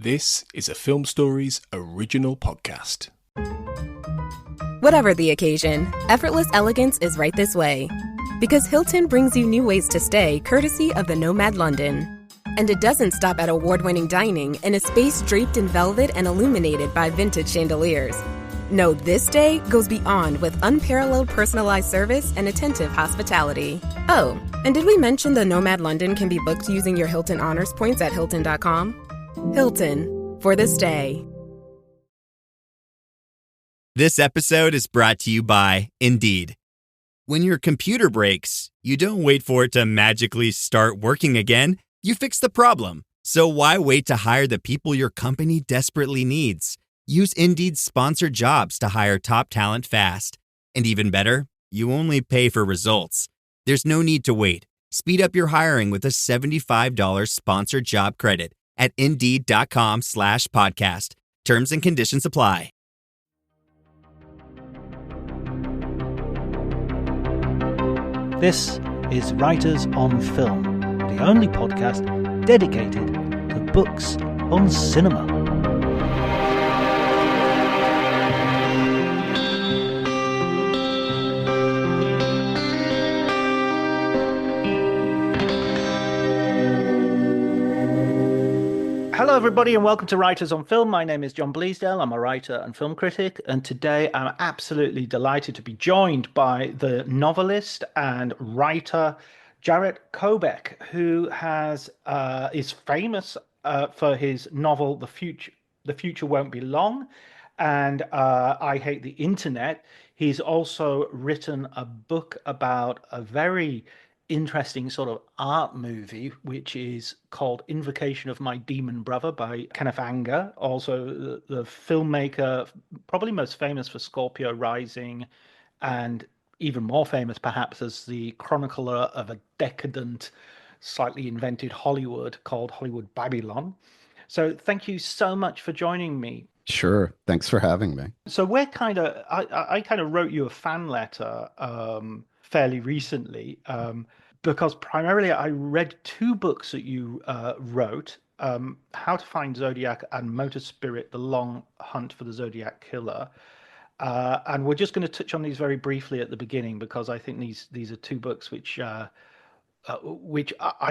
This is a Film Stories original podcast. Whatever the occasion, effortless elegance is right this way. Because Hilton brings you new ways to stay courtesy of the Nomad London. And it doesn't stop at award-winning dining in a space draped in velvet and illuminated by vintage chandeliers. No, this day goes beyond with unparalleled personalized service and attentive hospitality. Oh, and did we mention the Nomad London can be booked using your Hilton Honors points at Hilton.com? Hilton, for the stay. This episode is brought to you by Indeed. When your computer breaks, you don't wait for it to magically start working again. You fix the problem. So why wait to hire the people your company desperately needs? Use Indeed's sponsored jobs to hire top talent fast. And even better, you only pay for results. There's no need to wait. Speed up your hiring with a $75 sponsored job credit at Indeed.com/podcast. Terms and conditions apply. This is Writers on Film, the only podcast dedicated to books on cinema. Hello everybody and welcome to Writers on Film. My name is John Bleasdale. I'm a writer and film critic, and today I'm absolutely delighted to be joined by the novelist and writer Jarett Kobek, who is famous for his novel The Future Won't Be Long and I Hate the Internet. He's also written a book about a very interesting sort of art movie, which is called Invocation of My Demon Brother by Kenneth Anger, also the filmmaker, probably most famous for Scorpio Rising, and even more famous perhaps as the chronicler of a decadent, slightly invented Hollywood called Hollywood Babylon. So thank you so much for joining me. Sure. Thanks for having me. So I kind of wrote you a fan letter fairly recently, because primarily I read two books that you wrote, How to Find Zodiac and Motor Spirit, The Long Hunt for the Zodiac Killer. And we're just going to touch on these very briefly at the beginning, because I think these are two books which I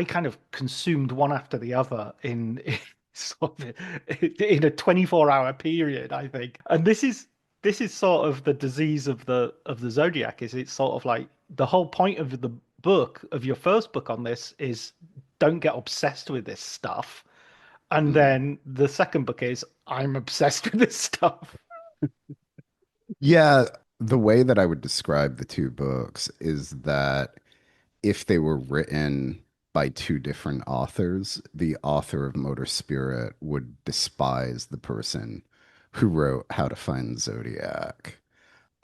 kind of consumed one after the other in sort of in a 24-hour period, I think. And this is sort of the disease of the Zodiac. Is it's sort of like the whole point of the book, of your first book on this, is don't get obsessed with this stuff. And then the second book is I'm obsessed with this stuff. Yeah, the way that I would describe the two books is that if they were written by two different authors, the author of Motor Spirit would despise the person who wrote How to Find Zodiac.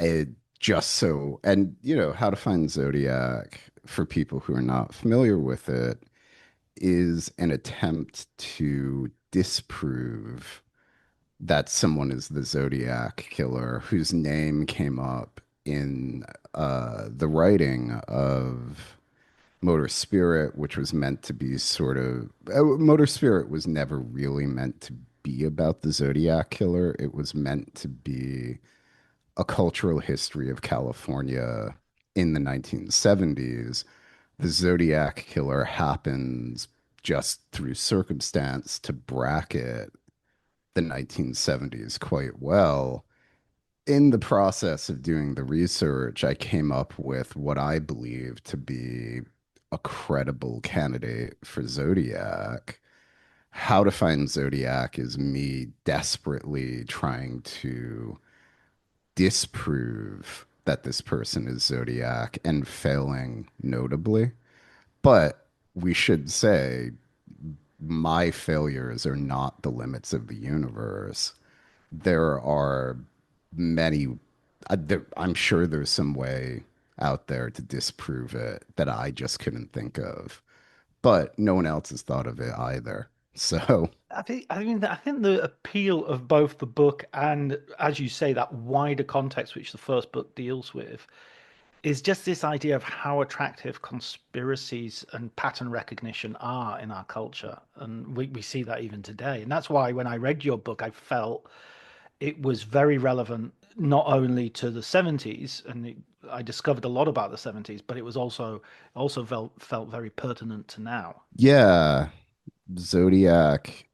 It just so, and How to Find Zodiac, for people who are not familiar with it, is an attempt to disprove that someone is the Zodiac killer whose name came up in the writing of Motor Spirit, which was meant to be Motor Spirit was never really meant to be about the Zodiac killer. It was meant to be a cultural history of California in the 1970s. The Zodiac killer happens just through circumstance to bracket the 1970s quite well. In the process of doing the research, I came up with what I believe to be a credible candidate for Zodiac. How to Find Zodiac is me desperately trying to disprove that this person is Zodiac and failing notably. But we should say my failures are not the limits of the universe. There are many, I'm sure there's some way out there to disprove it that I just couldn't think of. But no one else has thought of it either. So I think the appeal of both the book and, as you say, that wider context which the first book deals with is just this idea of how attractive conspiracies and pattern recognition are in our culture. And we see that even today. And that's why when I read your book, I felt it was very relevant not only to the 70s, and I discovered a lot about the 70s, but it was also felt very pertinent to now. Yeah, Zodiac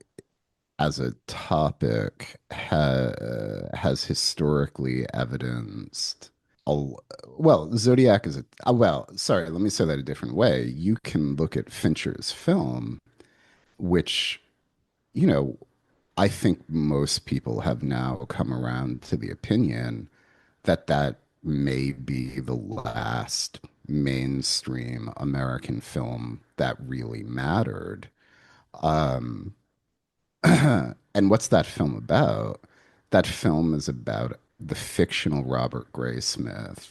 as a topic has historically evidenced a, well, Zodiac is a well, sorry, let me say that a different way. You can look at Fincher's film, which, you know, I think most people have now come around to the opinion that that may be the last mainstream American film that really mattered. Um, and what's that film about? That film is about the fictional Robert Graysmith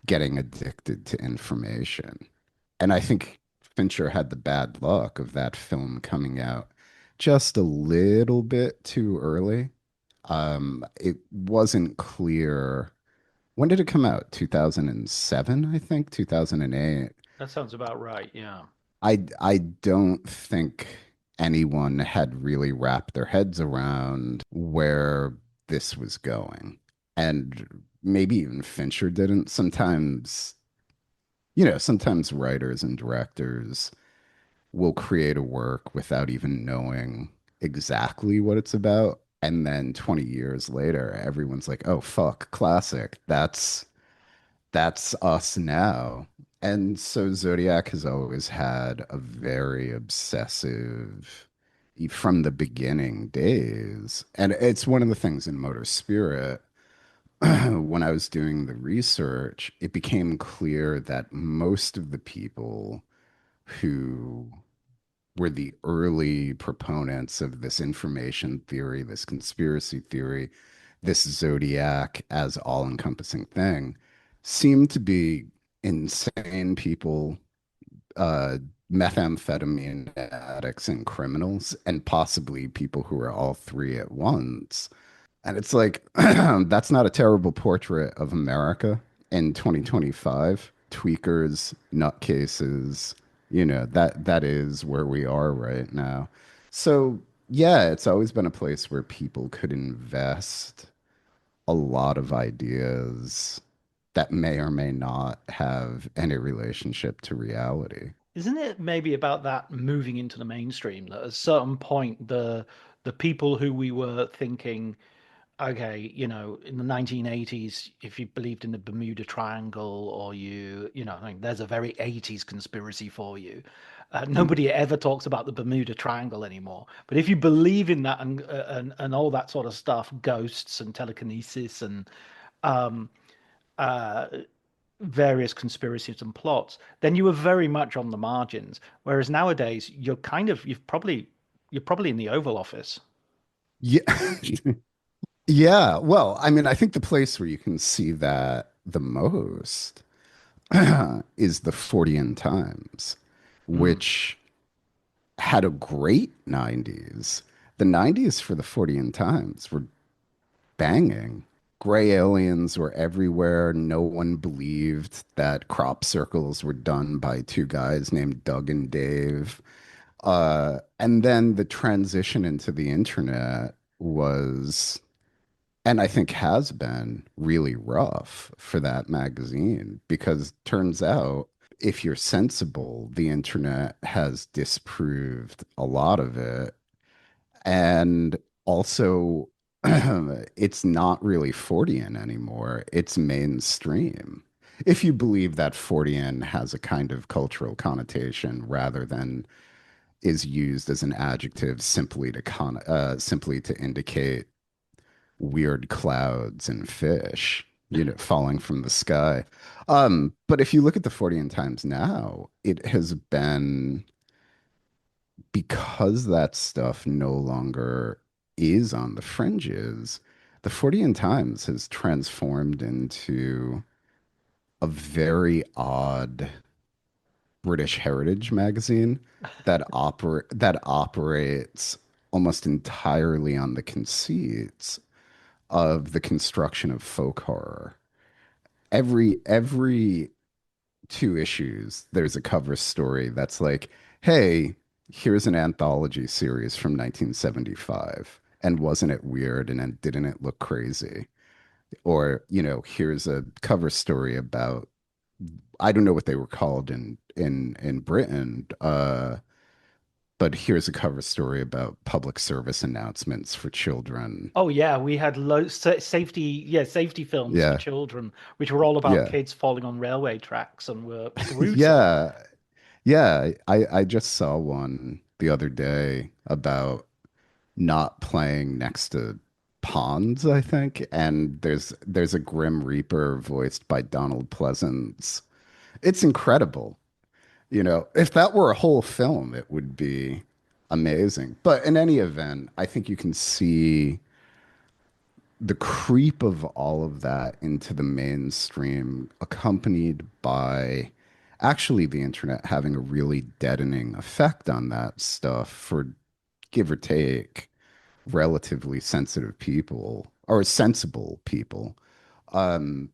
getting addicted to information. And I think Fincher had the bad luck of that film coming out just a little bit too early. It wasn't clear. When did it come out? 2007, I think, 2008. That sounds about right. Yeah. I don't think anyone had really wrapped their heads around where this was going. And maybe even Fincher didn't. Sometimes, sometimes writers and directors will create a work without even knowing exactly what it's about. And then 20 years later, everyone's like, "Oh, fuck, classic. That's us now." And so Zodiac has always had a very obsessive, from the beginning days. And it's one of the things in Motor Spirit, when I was doing the research, it became clear that most of the people who were the early proponents of this information theory, this conspiracy theory, this zodiac as all-encompassing thing, seem to be insane people, uh, methamphetamine addicts and criminals, and possibly people who are all three at once. And it's like, that's not a terrible portrait of America in 2025. Tweakers, nutcases, that is where we are right now. So, yeah, it's always been a place where people could invest a lot of ideas that may or may not have any relationship to reality. Isn't it maybe about that moving into the mainstream that at a certain point the people who we were thinking, okay, in the 1980s, if you believed in the Bermuda Triangle or I mean, there's a very 80s conspiracy for you. Nobody ever talks about the Bermuda Triangle anymore. But if you believe in that and all that sort of stuff, ghosts and telekinesis and um, uh, various conspiracies and plots, then you were very much on the margins. Whereas nowadays, you're probably in the Oval Office. Yeah. Yeah. Well, I mean, I think the place where you can see that the most is the Fortean Times, Mm. which had a great 90s. The 90s for the Fortean Times were banging. Gray aliens were everywhere. No one believed that crop circles were done by two guys named Doug and Dave. And then the transition into the internet was, and I think has been, really rough for that magazine because turns out if you're sensible, the internet has disproved a lot of it. And also, it's not really Fortean anymore. It's mainstream. If you believe that Fortean has a kind of cultural connotation rather than is used as an adjective simply to indicate weird clouds and fish, falling from the sky. But if you look at the Fortean Times now, it has been because that stuff no longer is on the fringes, the Fortean Times has transformed into a very odd British heritage magazine that operates almost entirely on the conceits of the construction of folk horror. Every two issues. There's a cover story that's like, hey, here's an anthology series from 1975. And wasn't it weird? And then didn't it look crazy? Or, here's a cover story about, I don't know what they were called in Britain, but here's a cover story about public service announcements for children. Oh yeah, we had safety, yeah, safety films for Yeah, children, which were all about yeah, kids falling on railway tracks and were brutal. yeah, yeah. I just saw one the other day about not playing next to ponds, I think, and there's a Grim Reaper voiced by Donald Pleasance. It's incredible. If that were a whole film, it would be amazing. But in any event, I think you can see the creep of all of that into the mainstream, accompanied by actually the internet having a really deadening effect on that stuff for give or take relatively sensitive people or sensible people. Um,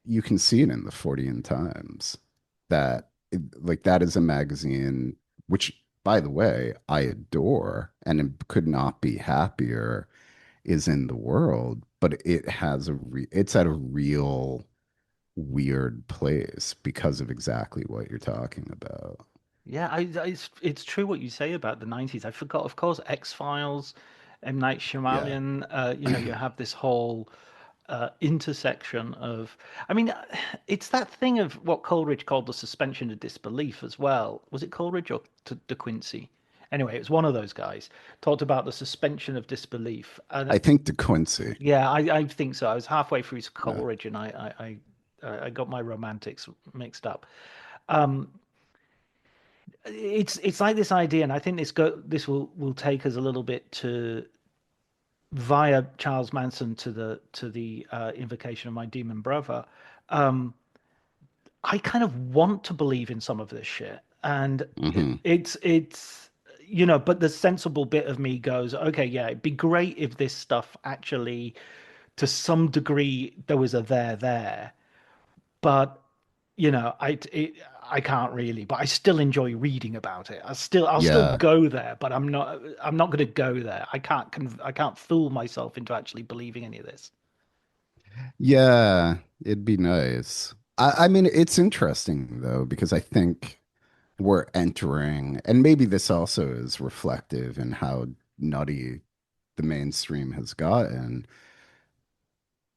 you can see it in the Fortean Times that like that is a magazine which, by the way, I adore and could not be happier is in the world, but it's at a real weird place because of exactly what you're talking about. Yeah, it's true what you say about the 90s. I forgot, of course, X-Files, M. Night Yeah. Shyamalan. You have this whole intersection of, I mean, it's that thing of what Coleridge called the suspension of disbelief as well. Was it Coleridge or De Quincey? Anyway, it was one of those guys talked about the suspension of disbelief, and I think De Quincey. yeah, I think so. I was halfway through Yeah. Coleridge, and I got my romantics mixed up. Um, it's like this idea, and I think this will take us a little bit to via Charles Manson to the invocation of my demon brother. Um, I kind of want to believe in some of this shit, and Hmm. it's but the sensible bit of me goes, okay, yeah, it'd be great if this stuff actually, to some degree, there was a there, but I can't really, but I still enjoy reading about it. I'll still Yeah. go there, but I'm not going to go there. I can't fool myself into actually believing any of this. Yeah. It'd be nice. I mean, it's interesting though, because I think we're entering, and maybe this also is reflective in how nutty the mainstream has gotten.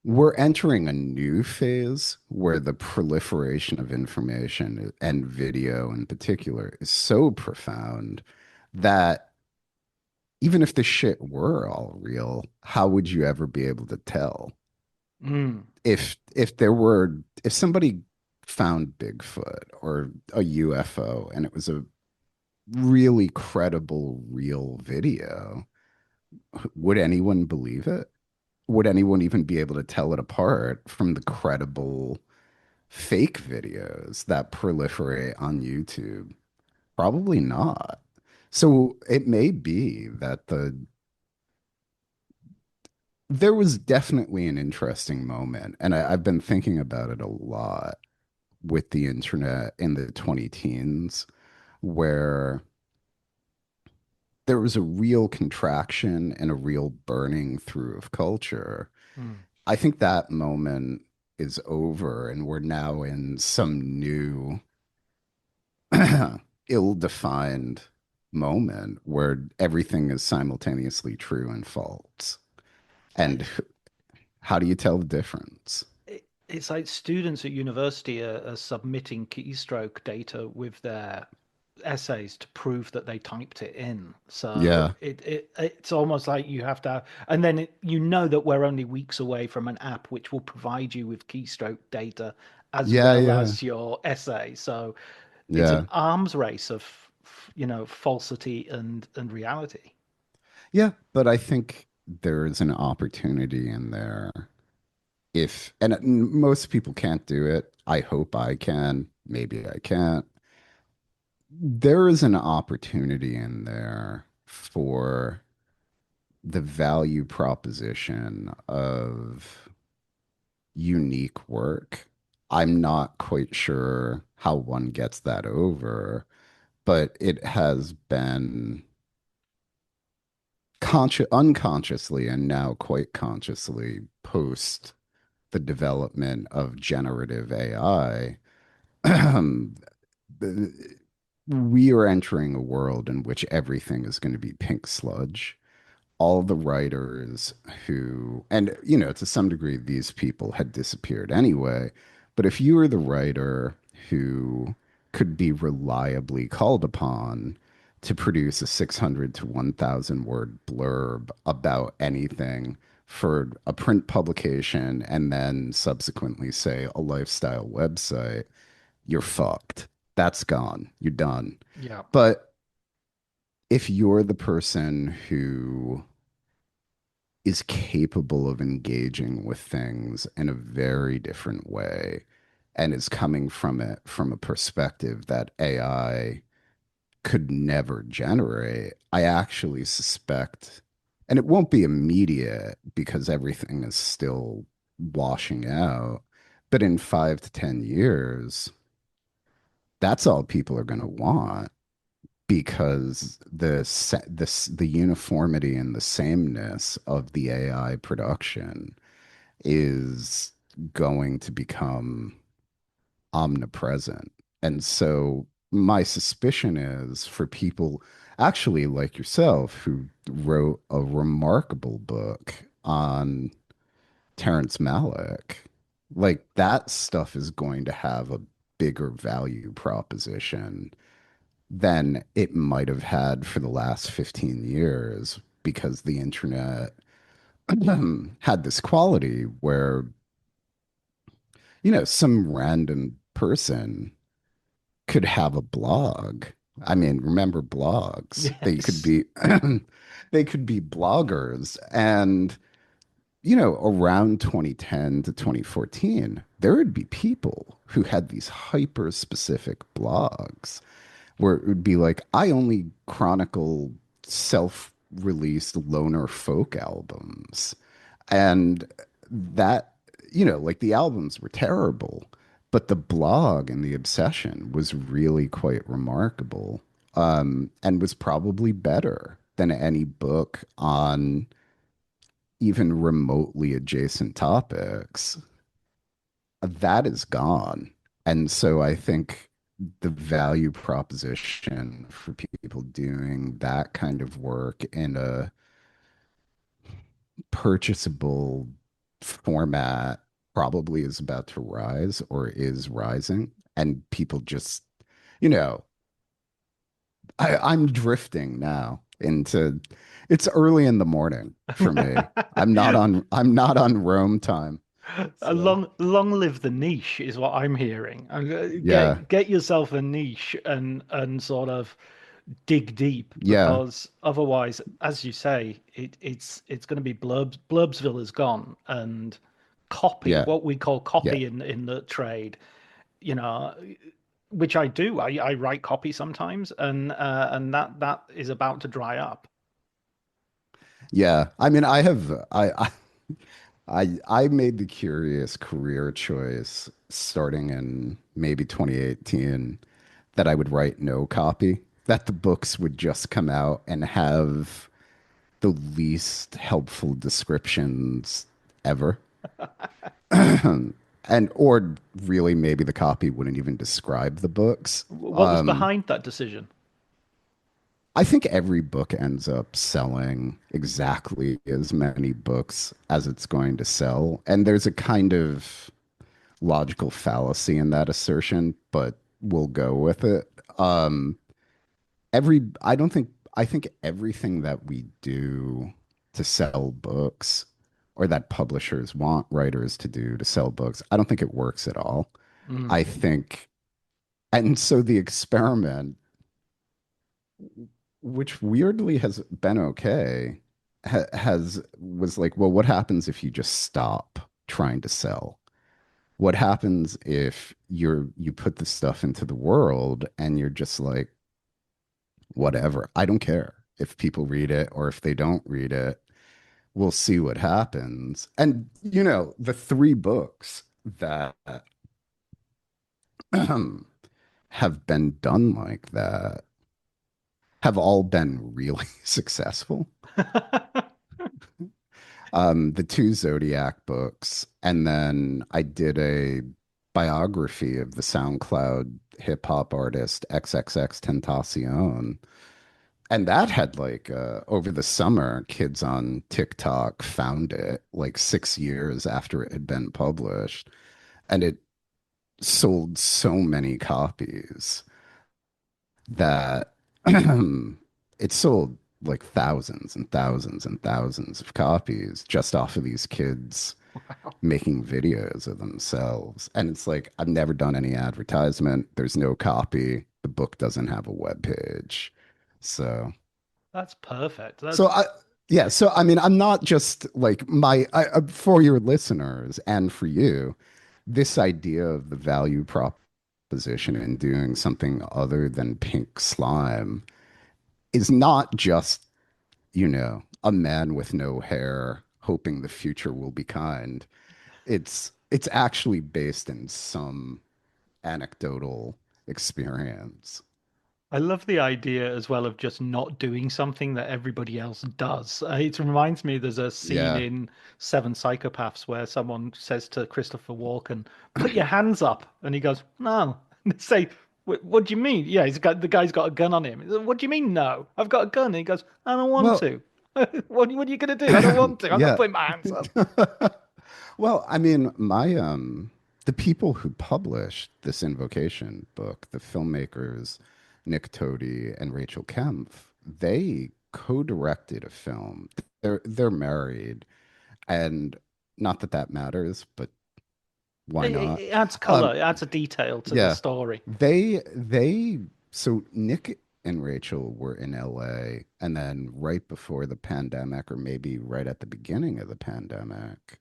We're entering a new phase where the proliferation of information and video in particular is so profound that even if the shit were all real, how would you ever be able to tell? Mm, If somebody found Bigfoot or a UFO and it was a really credible real video, would anyone believe it? Would anyone even be able to tell it apart from the credible fake videos that proliferate on YouTube? Probably not. So it may be that there was definitely an interesting moment, and I've been thinking about it a lot with the internet in the 20 teens, where there was a real contraction and a real burning through of culture. mm. I think that moment is over, and we're now in some new, ill-defined moment where everything is simultaneously true and false. And how do you tell the difference? It's like students at university are submitting keystroke data with their essays to prove that they typed it in. So Yeah. it's almost like you have to, and then that we're only weeks away from an app which will provide you with keystroke data as Yeah, well yeah. as your essay. So it's an Yeah. arms race of falsity and reality. Yeah, but I think there is an opportunity in there. If and most people can't do it. I hope I can. Maybe I can't. There is an opportunity in there for the value proposition of unique work. I'm not quite sure how one gets that over, but it has been unconsciously and now quite consciously post the development of generative AI. We are entering a world in which everything is going to be pink sludge. All the writers who, and to some degree, these people had disappeared anyway. But if you were the writer who could be reliably called upon to produce a 600 to 1,000 word blurb about anything for a print publication and then subsequently, say, a lifestyle website, you're fucked. That's gone. You're done. Yeah. But if you're the person who is capable of engaging with things in a very different way and is coming from it from a perspective that AI could never generate, I actually suspect, and it won't be immediate because everything is still washing out, but in 5 to 10 years, that's all people are going to want because the uniformity and the sameness of the AI production is going to become omnipresent. And so my suspicion is for people actually like yourself who wrote a remarkable book on Terrence Malick, like that stuff is going to have a bigger value proposition than it might have had for the last 15 years because the internet had this quality where, some random person could have a blog. I mean, remember blogs? They could Yes. be they could be bloggers and around 2010 to 2014, there would be people who had these hyper specific blogs where it would be like, I only chronicle self-released loner folk albums. And that, like the albums were terrible, but the blog and the obsession was really quite remarkable, and was probably better than any book on even remotely adjacent topics. That is gone. And so I think the value proposition for people doing that kind of work in a purchasable format probably is about to rise or is rising. And people just, you know, I'm drifting now into it's early in the morning for me. I'm not on Rome time. A So long live the niche is what I'm hearing. yeah, Get yourself a niche and sort of dig deep yeah, because otherwise, as you say, it's going to be blurbs. Blurbsville is gone, and copy, yeah, what we call yeah. copy in the trade, you know, which I do. I write copy sometimes, and that is about to dry up. Yeah, I mean, I made the curious career choice starting in maybe 2018 that I would write no copy, that the books would just come out and have the least helpful descriptions ever. And or really maybe the copy wouldn't even describe the books. What was behind that decision? I think every book ends up selling exactly as many books as it's going to sell. And there's a kind of logical fallacy in that assertion, but we'll go with it. I don't think, I think everything that we do to sell books or that publishers want writers to do to sell books, I don't think it works at all. Mm. I think, and so the experiment, which weirdly has been okay, has was like, well, what happens if you just stop trying to sell? What happens if you put the stuff into the world and you're just like, whatever, I don't care if people read it or if they don't read it. We'll see what happens. And the three books that have been done like that have all been really successful. The two Zodiac books, and then I did a biography of the SoundCloud hip hop artist XXX Tentacion. And that had like over the summer, kids on TikTok found it like 6 years after it had been published, and it sold so many copies that it sold like thousands and thousands and thousands of copies just off of these kids making videos of themselves. And it's like, I've never done any advertisement. There's no copy. The book doesn't have a web page. So, That's perfect. so That's I, yeah. So, I mean, I'm not just like for your listeners and for you, this idea of the value proposition and doing something other than pink slime is not just, a man with no hair hoping the future will be kind. It's actually based in some anecdotal experience. I love the idea as well of just not doing something that everybody else does. It reminds me there's a scene Yeah. in Seven Psychopaths where someone says to Christopher Walken, "Put your hands up," and he goes, "No." And they say, "What do you mean?" Yeah, the guy's got a gun on him. What do you mean? No, I've got a gun. And he goes, "I don't want Well, to." What are you gonna do? I don't want to. I'm not yeah. putting my hands up. Well, I mean, the people who published this Invocation book, the filmmakers Nick Tody and Rachel Kempf, they co-directed a film. They're married, and not that that matters, but why not? It adds color. Um, It adds a detail to the yeah, story. so Nick and Rachel were in LA, and then right before the pandemic, or maybe right at the beginning of the pandemic,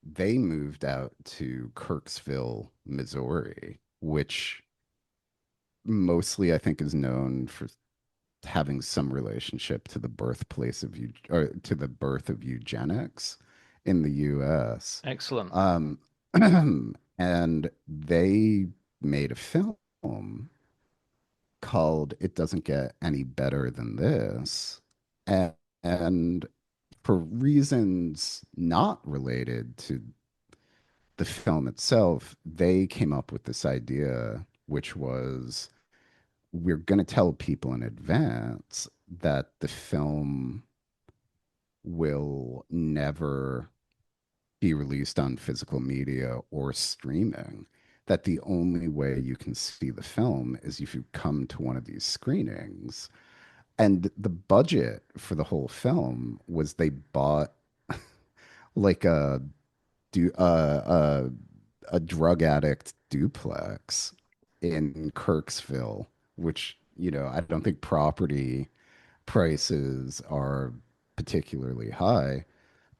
they moved out to Kirksville, Missouri, which mostly I think is known for having some relationship to the birthplace of or to the birth of eugenics in the US. Excellent. Um, and they made a film called It Doesn't Get Any Better Than This. And, and for reasons not related to the film itself, they came up with this idea, which was we're going to tell people in advance that the film will never be released on physical media or streaming. That the only way you can see the film is if you come to one of these screenings. And the budget for the whole film was they bought like a drug addict duplex in Kirksville, which, I don't think property prices are particularly high.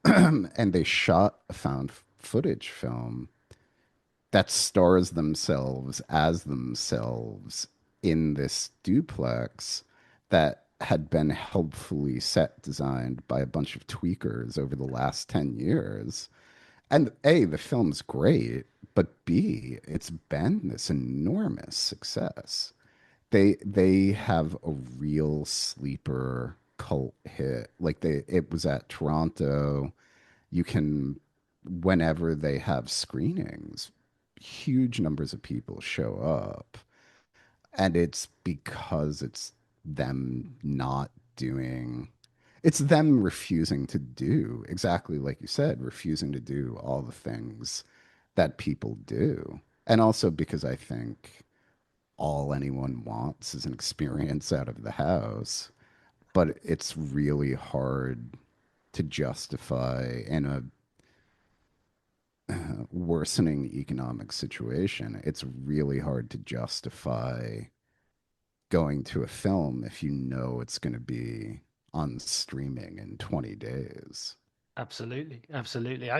And they shot a found footage film that stars themselves as themselves in this duplex that had been helpfully set designed by a bunch of tweakers over the last 10 years. And A, the film's great, but B, it's been this enormous success. They have a real sleeper cult hit. Like it was at Toronto. You can, whenever they have screenings, huge numbers of people show up. And it's because it's them not doing, it's them refusing to do exactly like you said, refusing to do all the things that people do. And also because I think all anyone wants is an experience out of the house, but it's really hard to justify in a worsening economic situation. It's really hard to justify going to a film if you know it's going to be on streaming in 20 days. Absolutely, absolutely.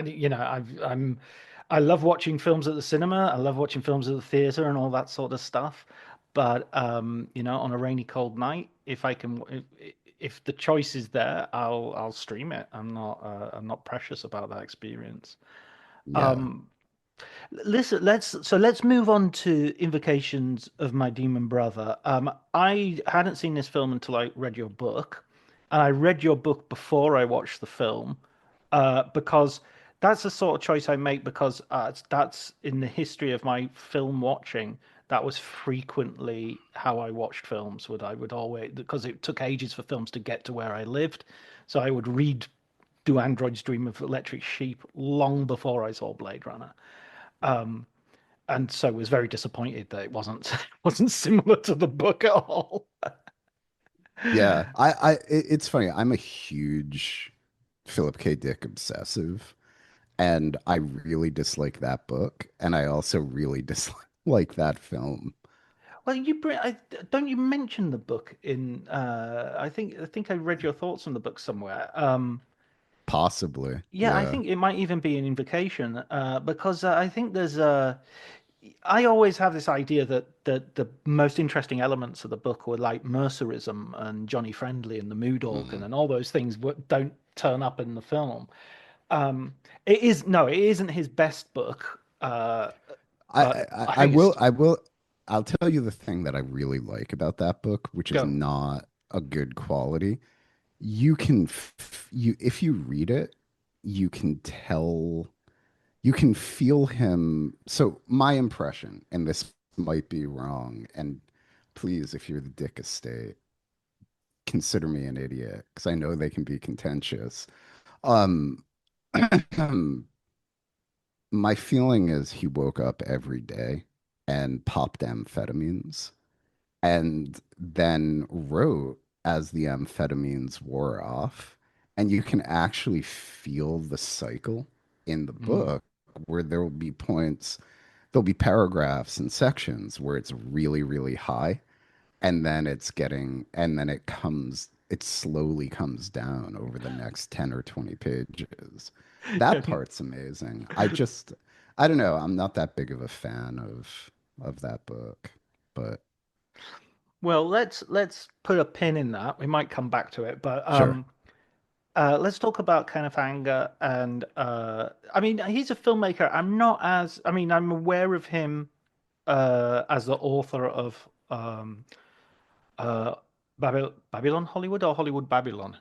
I love watching films at the cinema. I love watching films at the theater and all that sort of stuff. But on a rainy, cold night, if the choice is there, I'll stream it. I'm not precious about that experience. Yeah. Um, Listen, let's move on to Invocations of My Demon Brother. I hadn't seen this film until I read your book, and I read your book before I watched the film, because that's the sort of choice I make because that's in the history of my film watching. That was frequently how I watched films. Would I would always because it took ages for films to get to where I lived, so I would read Do Androids Dream of Electric Sheep long before I saw Blade Runner. And so was very disappointed that it wasn't wasn't similar to the book at all. Yeah, it's funny. I'm a huge Philip K. Dick obsessive, and I really dislike that book, and I also really dislike that film. Well, don't you mention the book in I think I read your thoughts on the book somewhere. Possibly, Yeah, I yeah. think it might even be an invocation because I think there's a I always have this idea that the most interesting elements of the book were like Mercerism and Johnny Friendly and the Mood Organ Mhm. and all those things don't turn up in the film. It is no, it isn't his best book, I, but I I I think it's will I will I'll tell you the thing that I really like about that book, which is go. not a good quality. You can you if you read it, you can tell you can feel him. So my impression, and this might be wrong, and please, if you're the Dick estate, consider me an idiot because I know they can be contentious. Um, my feeling is he woke up every day and popped amphetamines and then wrote as the amphetamines wore off. And you can actually feel the cycle in the Mm. book where there will be points, there'll be paragraphs and sections where it's really, really high. And then and then it slowly comes down over the next 10 or 20 pages. That part's amazing. I don't know. I'm not that big of a fan of that book, but Well, let's put a pin in that. We might come back to it, but sure. let's talk about Kenneth Anger. And I mean, he's a filmmaker. I'm not as I mean, I'm aware of him as the author of uh, Babylon Hollywood or Hollywood Babylon.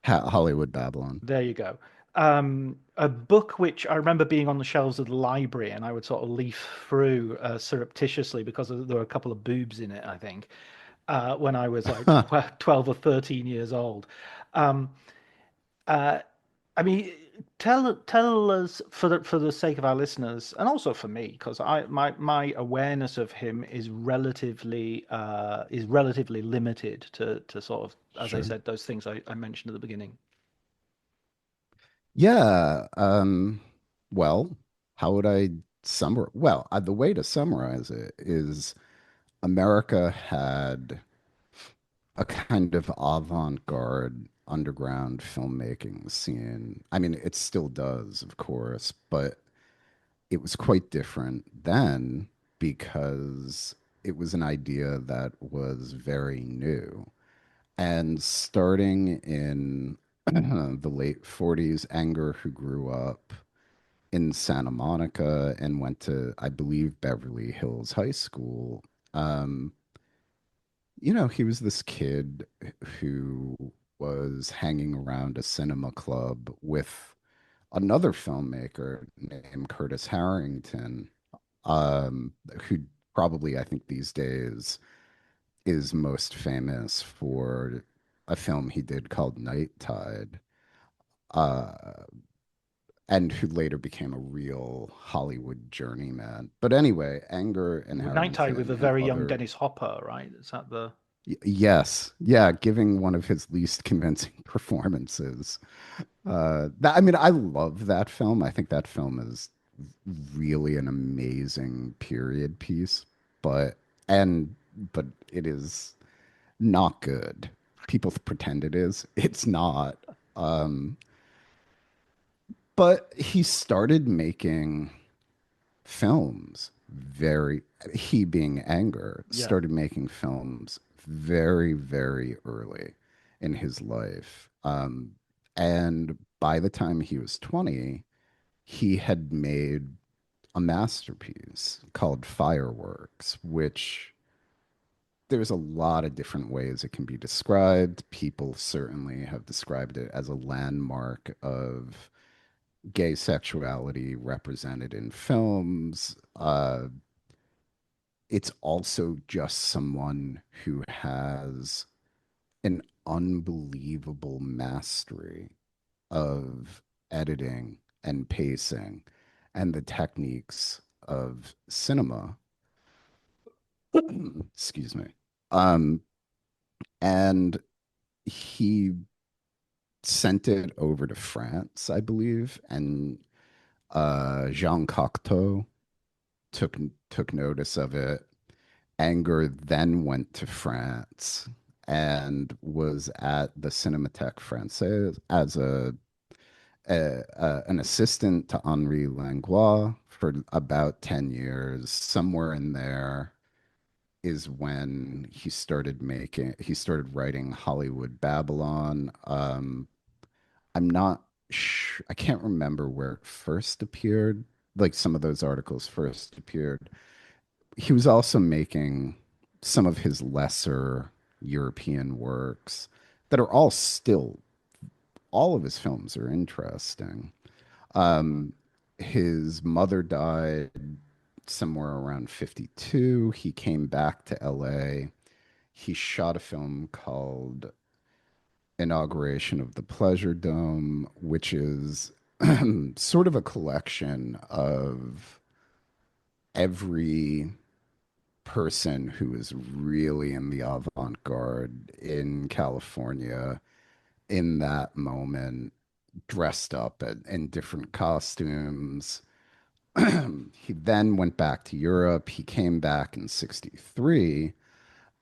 Hollywood Babylon. There you go. A book which I remember being on the shelves of the library, and I would sort of leaf through surreptitiously because there were a couple of boobs in it, I think, when I was like 12 or 13 years old. Um, uh, I mean, tell us for the sake of our listeners, and also for me, because my awareness of him is relatively limited to sort of, as I Sure. said, those things I mentioned at the beginning. Yeah. Well, how would I Well, the way to summarize it is America had a kind of avant-garde underground filmmaking scene. I mean, it still does, of course, but it was quite different then because it was an idea that was very new. And starting in the late 40s, Anger, who grew up in Santa Monica and went to, I believe, Beverly Hills High School, um, he was this kid who was hanging around a cinema club with another filmmaker named Curtis Harrington, who probably, I think, these days is most famous for a film he did called Night Tide, uh, and who later became a real Hollywood journeyman. But anyway, Anger and Night Tide with Harrington a and very young other Dennis Hopper, right? Is that the Yes. Yeah, giving one of his least convincing performances. I mean, I love that film. I think that film is really an amazing period piece, but and but it is not good. People pretend it is. It's not. Um, but he started making films he being Anger, yeah? started making films very, very early in his life. And by the time he was 20, he had made a masterpiece called Fireworks, which there's a lot of different ways it can be described. People certainly have described it as a landmark of gay sexuality represented in films. It's also just someone who has an unbelievable mastery of editing and pacing and the techniques of cinema. Excuse me. Um, and he sent it over to France, I believe, and Jean Cocteau took took notice of it. Anger then went to France and was at the Cinémathèque Française as an assistant to Henri Langlois for about 10 years. Somewhere in there is when he started writing Hollywood Babylon. I'm not I can't remember where it first appeared, like some of those articles first appeared. He was also making some of his lesser European works that are all still, all of his films are interesting. Um, his mother died somewhere around 52. He came back to LA. He shot a film called Inauguration of the Pleasure Dome, which is sort of a collection of every person who is really in the avant-garde in California in that moment, dressed up in different costumes. He then went back to Europe. He came back in 63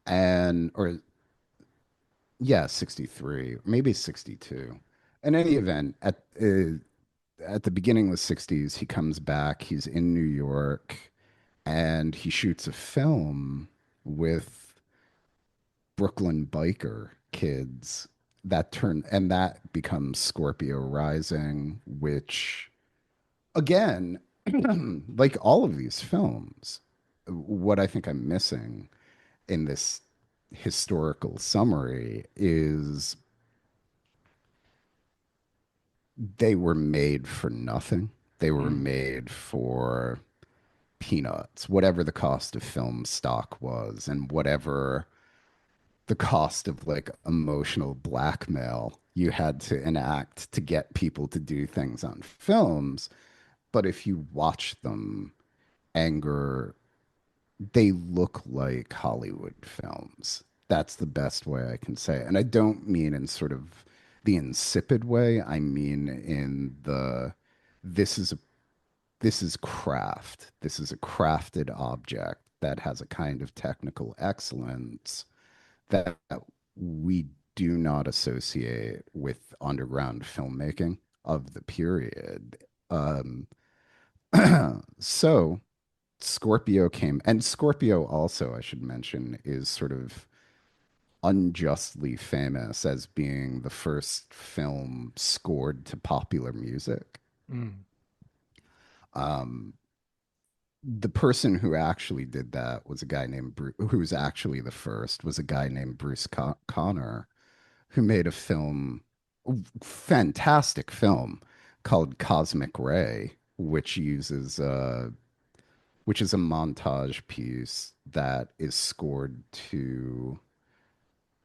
and, or yeah, 63, maybe 62. In any event, at the beginning of the 60s, he comes back. He's in New York and he shoots a film with Brooklyn biker kids that becomes Scorpio Rising, which again, like all of these films, what I think I'm missing in this historical summary is they were made for nothing. They were Mm. made for peanuts, whatever the cost of film stock was, and whatever the cost of like emotional blackmail you had to enact to get people to do things on films. But if you watch them, Anger, they look like Hollywood films. That's the best way I can say it. And I don't mean in sort of the insipid way. I mean in the this is a this is craft. This is a crafted object that has a kind of technical excellence that we do not associate with underground filmmaking of the period. Um, so Scorpio came, and Scorpio also, I should mention, is sort of unjustly famous as being the first film scored to popular music. Mm. Um, the person who actually did that was a guy named who was actually the first was a guy named Bruce Conner, who made a film, fantastic film called Cosmic Ray, which is a montage piece that is scored to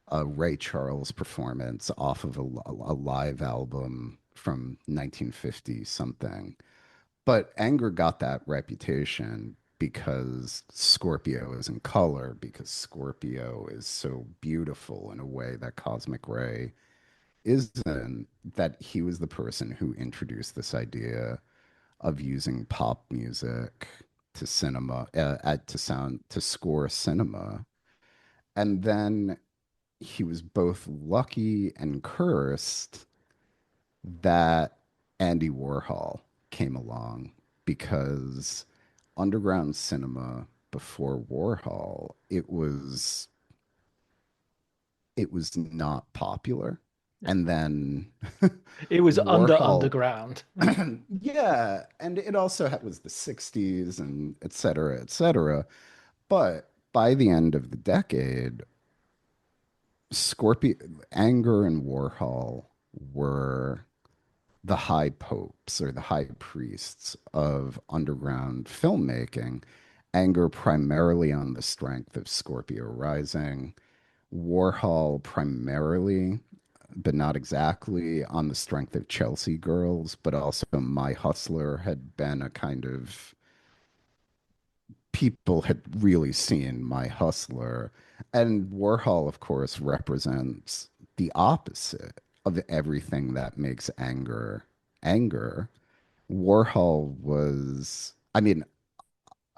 a Ray Charles performance off of a live album from 1950 something. But Anger got that reputation because Scorpio is in color, because Scorpio is so beautiful in a way that Cosmic Ray isn't, that he was the person who introduced this idea of using pop music to cinema, to score cinema. And then he was both lucky and cursed that Andy Warhol came along because underground cinema before Warhol, it was not popular. And then It was Warhol, underground. yeah, and it also was the 60s and et cetera, et cetera. But by the end of the decade, Scorpio, Anger and Warhol were the high popes or the high priests of underground filmmaking. Anger primarily on the strength of Scorpio Rising, Warhol primarily, but not exactly on the strength of Chelsea Girls, but also My Hustler had been a kind of people had really seen My Hustler. And Warhol, of course, represents the opposite of everything that makes anger anger. Warhol was, I mean,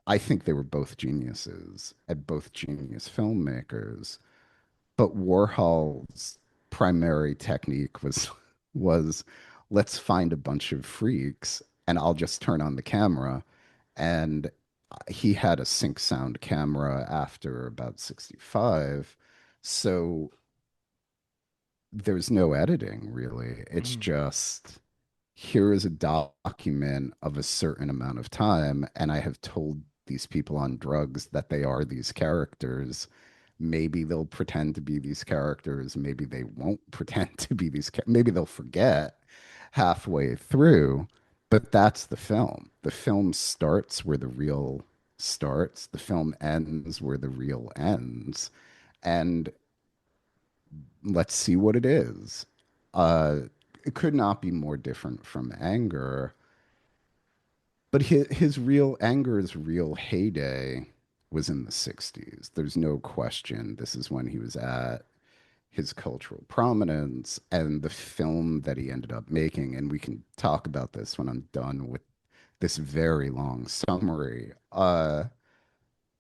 I think they were both geniuses and both genius filmmakers, but Warhol's primary technique was let's find a bunch of freaks and I'll just turn on the camera. And he had a sync sound camera after about 65. So there's no editing really. It's Mm. just here is a document of a certain amount of time, and I have told these people on drugs that they are these characters. Maybe they'll pretend to be these characters. Maybe they won't pretend to be maybe they'll forget halfway through, but that's the film. The film starts where the real starts. The film ends where the real ends. And let's see what it is. Uh, it could not be more different from Anger, but his real Anger's real heyday was in the 60s. There's no question. This is when he was at his cultural prominence and the film that he ended up making. And we can talk about this when I'm done with this very long summary.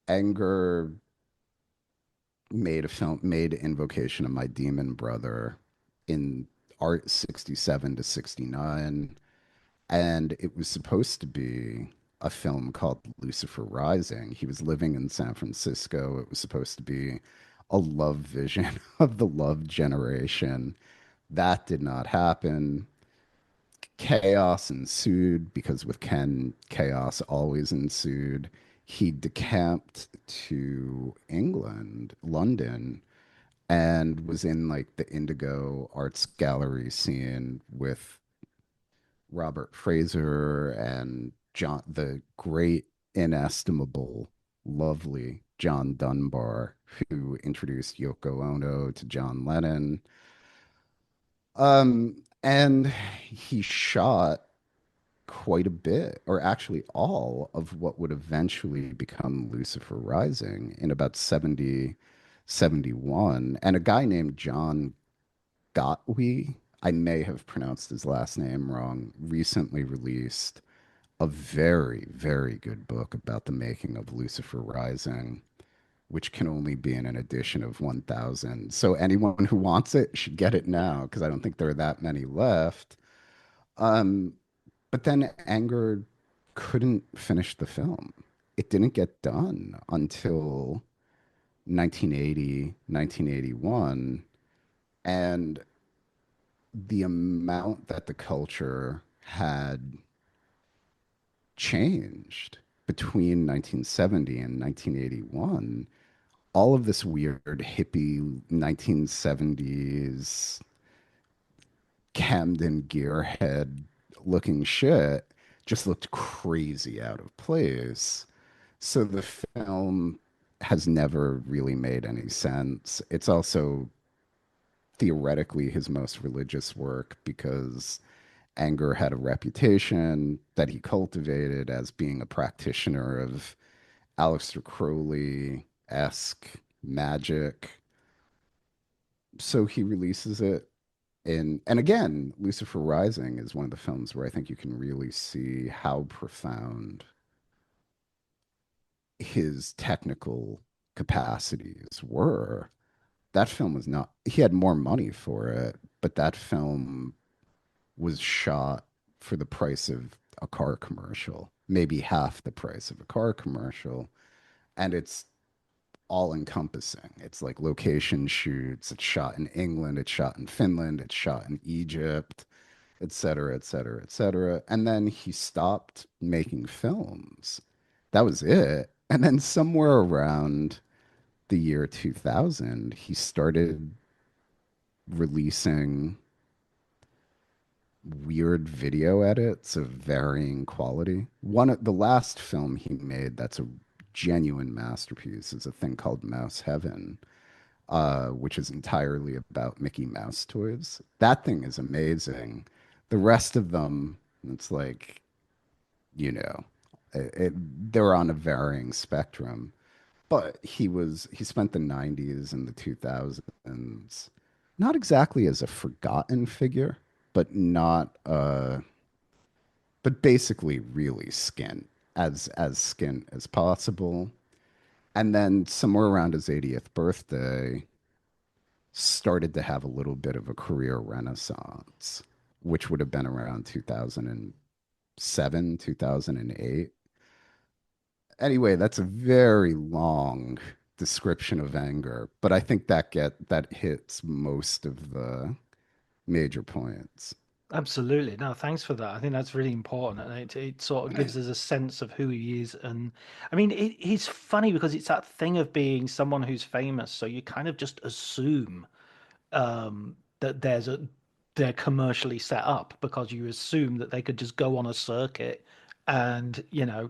Anger made Invocation of My Demon Brother in art 67 to 69. And it was supposed to be a film called Lucifer Rising. He was living in San Francisco. It was supposed to be a love vision of the love generation. That did not happen. Chaos ensued because with Ken, chaos always ensued. He decamped to England, London, and was in like the Indigo Arts Gallery scene with Robert Fraser and John, the great, inestimable, lovely John Dunbar, who introduced Yoko Ono to John Lennon. And he shot quite a bit, or actually all of what would eventually become Lucifer Rising in about 70, 71. And a guy named John Gottwe, I may have pronounced his last name wrong, recently released a very, very good book about the making of Lucifer Rising, which can only be in an edition of 1,000. So anyone who wants it should get it now because I don't think there are that many left. Um, but then Anger couldn't finish the film. It didn't get done until 1980, 1981. And the amount that the culture had changed between 1970 and 1981, all of this weird hippie 1970s Camden gearhead looking shit just looked crazy out of place. So the film has never really made any sense. It's also theoretically his most religious work because Anger had a reputation that he cultivated as being a practitioner of Aleister Crowley-esque magic. So he releases it and again, Lucifer Rising is one of the films where I think you can really see how profound his technical capacities were. That film was not, he had more money for it, but that film was shot for the price of a car commercial, maybe half the price of a car commercial. And it's all encompassing. It's like location shoots, it's shot in England, it's shot in Finland, it's shot in Egypt, et cetera, et cetera, et cetera. And then he stopped making films. That was it. And then somewhere around the year 2000, he started releasing weird video edits of varying quality. One of the last film he made that's a genuine masterpiece is a thing called Mouse Heaven, which is entirely about Mickey Mouse toys. That thing is amazing. The rest of them, it's like, you know, they're on a varying spectrum. But he spent the 90s and the 2000s not exactly as a forgotten figure, but not but basically really skint, as skint as possible. And then somewhere around his 80th birthday, started to have a little bit of a career renaissance, which would have been around 2007, 2008. Anyway, that's a very long description of anger, but I think that hits most of the major points. Absolutely. No, thanks for that. I think that's really important. And it sort of gives us a sense of who he is. And I mean, it's funny because it's that thing of being someone who's famous. So you kind of just assume that they're commercially set up because you assume that they could just go on a circuit and,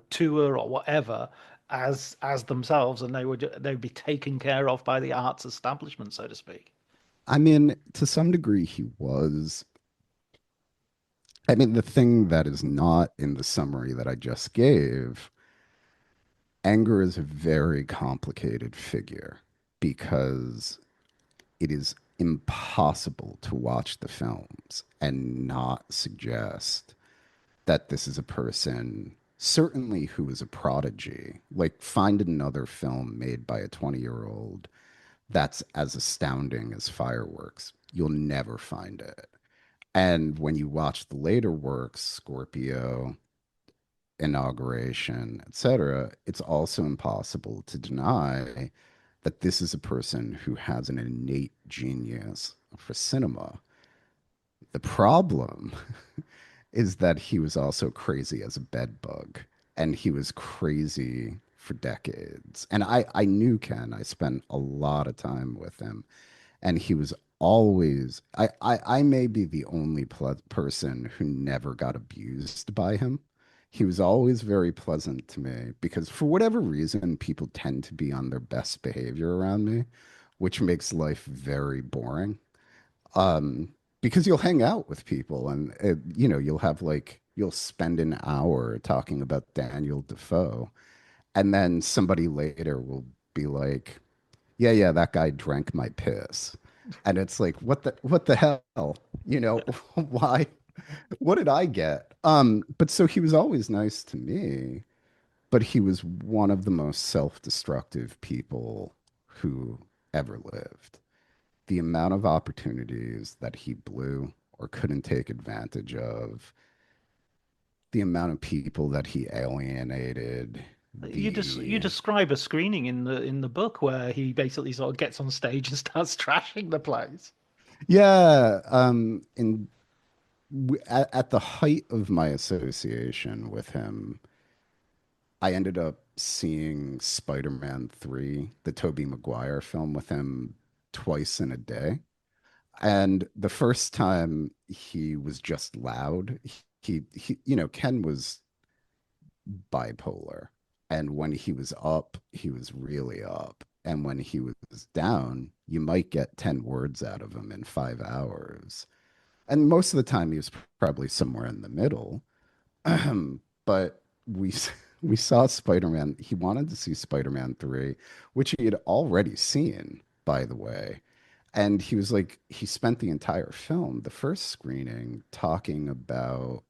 tour or whatever as themselves, and they'd be taken care of by the arts establishment, so to speak. I mean, to some degree, he was. I mean, the thing that is not in the summary that I just gave, Anger is a very complicated figure because it is impossible to watch the films and not suggest that this is a person, certainly who is a prodigy. Like, find another film made by a 20-year-old that's as astounding as Fireworks. You'll never find it. And when you watch the later works, Scorpio, Inauguration, etc., it's also impossible to deny that this is a person who has an innate genius for cinema. The problem is that he was also crazy as a bedbug, and he was crazy for decades. And I knew Ken. I spent a lot of time with him, and he was always. I may be the only person who never got abused by him. He was always very pleasant to me because, for whatever reason, people tend to be on their best behavior around me, which makes life very boring. Because you'll hang out with people and you'll have like you'll spend an hour talking about Daniel Defoe, and then somebody later will be like, "Yeah, yeah, that guy drank my piss," and it's like, what the hell? Why? What did I get? But so he was always nice to me, but he was one of the most self-destructive people who ever lived. The amount of opportunities that he blew or couldn't take advantage of, the amount of people that he alienated, You the describe a screening in the book where he basically sort of gets on stage and starts trashing the place. yeah, in at the height of my association with him, I ended up seeing Spider-Man 3, the Tobey Maguire film, with him twice in a day. And the first time he was just loud. Ken was bipolar. And when he was up, he was really up. And when he was down, you might get 10 words out of him in 5 hours. And most of the time, he was probably somewhere in the middle. But we we saw Spider-Man. He wanted to see Spider-Man 3, which he had already seen, by the way. And he was like, he spent the entire film, the first screening, talking about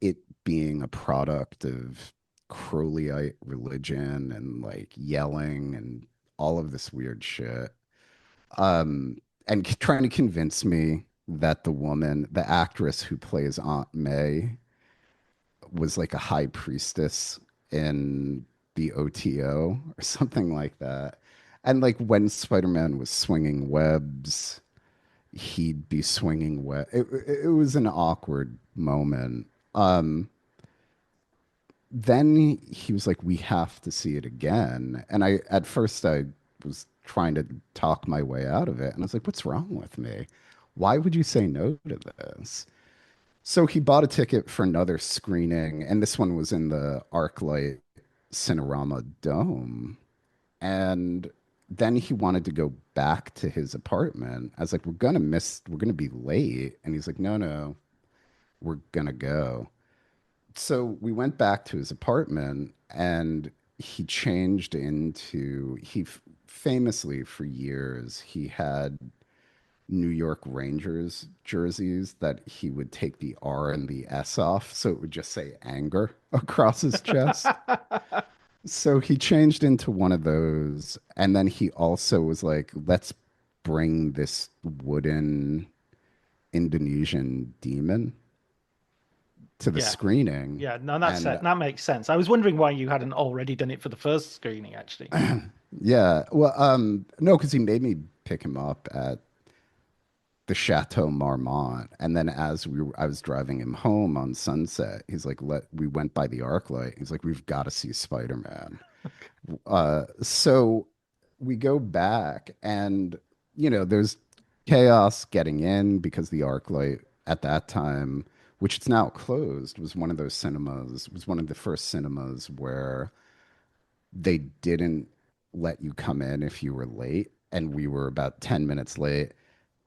it being a product of Crowleyite religion and like yelling and all of this weird shit. And trying to convince me that the actress who plays Aunt May, was like a high priestess in the OTO or something like that. And like when Spider-Man was swinging webs, he'd be swinging web. It was an awkward moment. Then he was like, "We have to see it again." And at first, I was trying to talk my way out of it, and I was like, "What's wrong with me? Why would you say no to this?" So he bought a ticket for another screening, and this one was in the ArcLight Cinerama Dome. And then he wanted to go back to his apartment. I was like, we're gonna be late. And he's like, no, no, we're gonna go. So we went back to his apartment and he changed into, famously for years, he had New York Rangers jerseys that he would take the R and the S off. So it would just say anger across his chest. So he changed into one of those. And then he also was like, let's bring this wooden Indonesian demon to the Yeah. screening. Yeah, no, And that makes sense. I was wondering why you hadn't already done it for the first screening, actually. yeah, well, no, because he made me pick him up at the Chateau Marmont. And then I was driving him home on Sunset, he's like, we went by the ArcLight. He's like, we've got to see Spider-Man. So we go back and, there's chaos getting in because the ArcLight at that time, which it's now closed, was one of those cinemas, was one of the first cinemas where they didn't let you come in if you were late. And we were about 10 minutes late.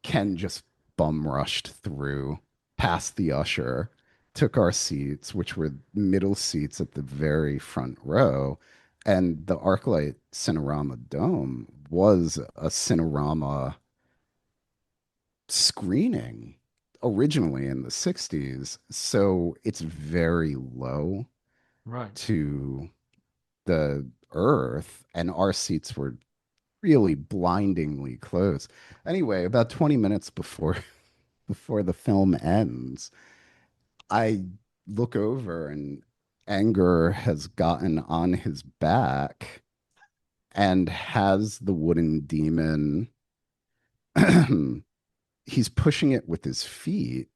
Ken just bum rushed through past the usher, took our seats, which were middle seats at the very front row. And the ArcLight Cinerama Dome was a Cinerama screening originally in the 60s. So it's very low Right. to the earth, and our seats were really blindingly close. Anyway, about 20 minutes before the film ends, I look over and Anger has gotten on his back and has the wooden demon. He's pushing it with his feet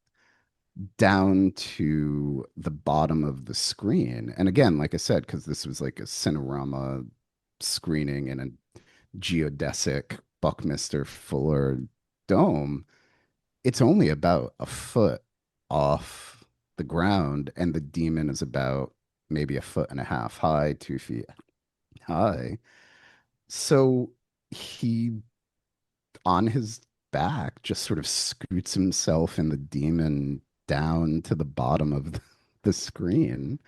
down to the bottom of the screen. And again, like I said, because this was like a Cinerama screening in a geodesic Buckminster Fuller dome, it's only about a foot off the ground, and the demon is about maybe a foot and a half high, 2 feet high. So he, on his back, just sort of scoots himself and the demon down to the bottom of the screen.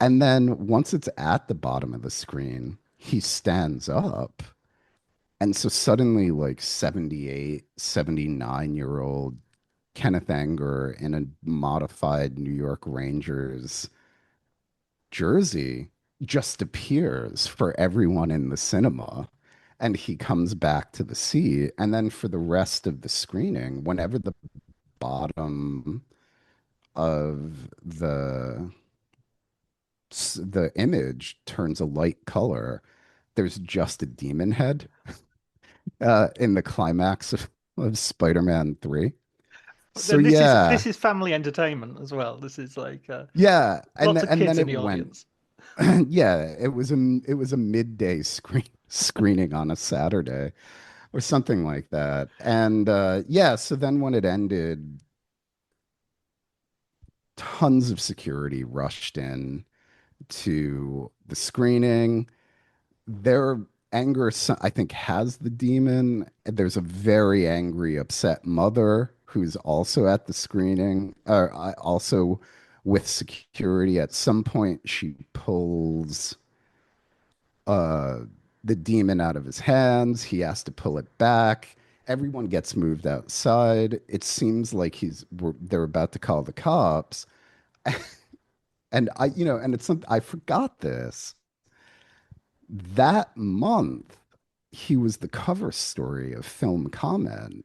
And then once it's at the bottom of the screen, he stands up. And so suddenly, like 78, 79-year-old Kenneth Anger in a modified New York Rangers jersey just appears for everyone in the cinema. And he comes back to the seat. And then for the rest of the screening, whenever the bottom of the image turns a light color, there's just a demon head in the climax of Spider-Man 3. So Then yeah, this is family entertainment as well. This is like yeah, lots of and kids then in it the went. audience. Yeah, it was a midday screening on a Saturday or something like that. And yeah, so then when it ended, tons of security rushed in to the screening. Their anger, I think, has the demon. There's a very angry, upset mother who's also at the screening, also with security. At some point, she pulls uh, the demon out of his hands. He has to pull it back. Everyone gets moved outside. It seems like they're about to call the cops. And and it's something I forgot this. That month, he was the cover story of Film Comment.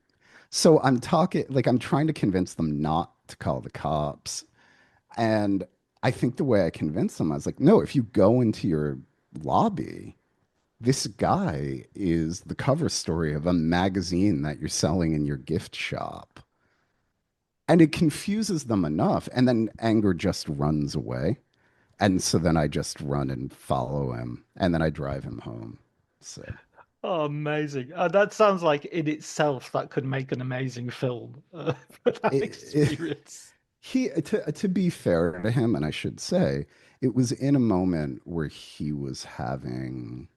So I'm trying to convince them not to call the cops. And I think the way I convinced them, I was like, no, if you go into your lobby. This guy is the cover story of a magazine that you're selling in your gift shop. And it confuses them enough. And then Anger just runs away. And so then I just run and follow him. And then I drive him home. So Oh, amazing. That sounds like in itself that could make an amazing film for that it, experience. to be fair to him, and I should say, it was in a moment where he was having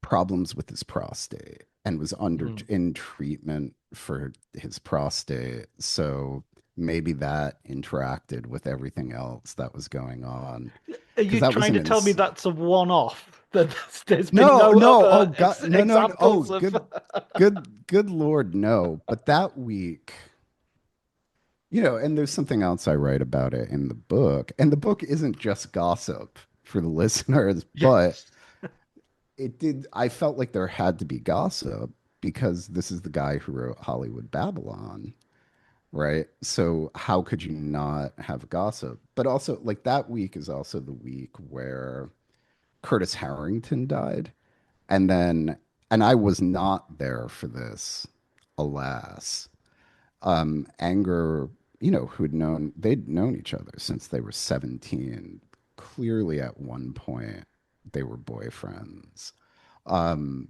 problems with his prostate and was under Mm. in treatment for his prostate. So maybe that interacted with everything else that was going on. Are Because you that was trying an to tell me ins that's a one-off? That there's been no, no no, oh other God, no, no, no, oh examples of. good Lord, no. But that week, and there's something else I write about it in the book, and the book isn't just gossip for the listeners, but Yes. I felt like there had to be gossip because this is the guy who wrote Hollywood Babylon, right? So how could you not have gossip? But also, like that week is also the week where Curtis Harrington died. And then, and I was not there for this, alas. Anger, they'd known each other since they were 17. Clearly, at one point, they were boyfriends. Um,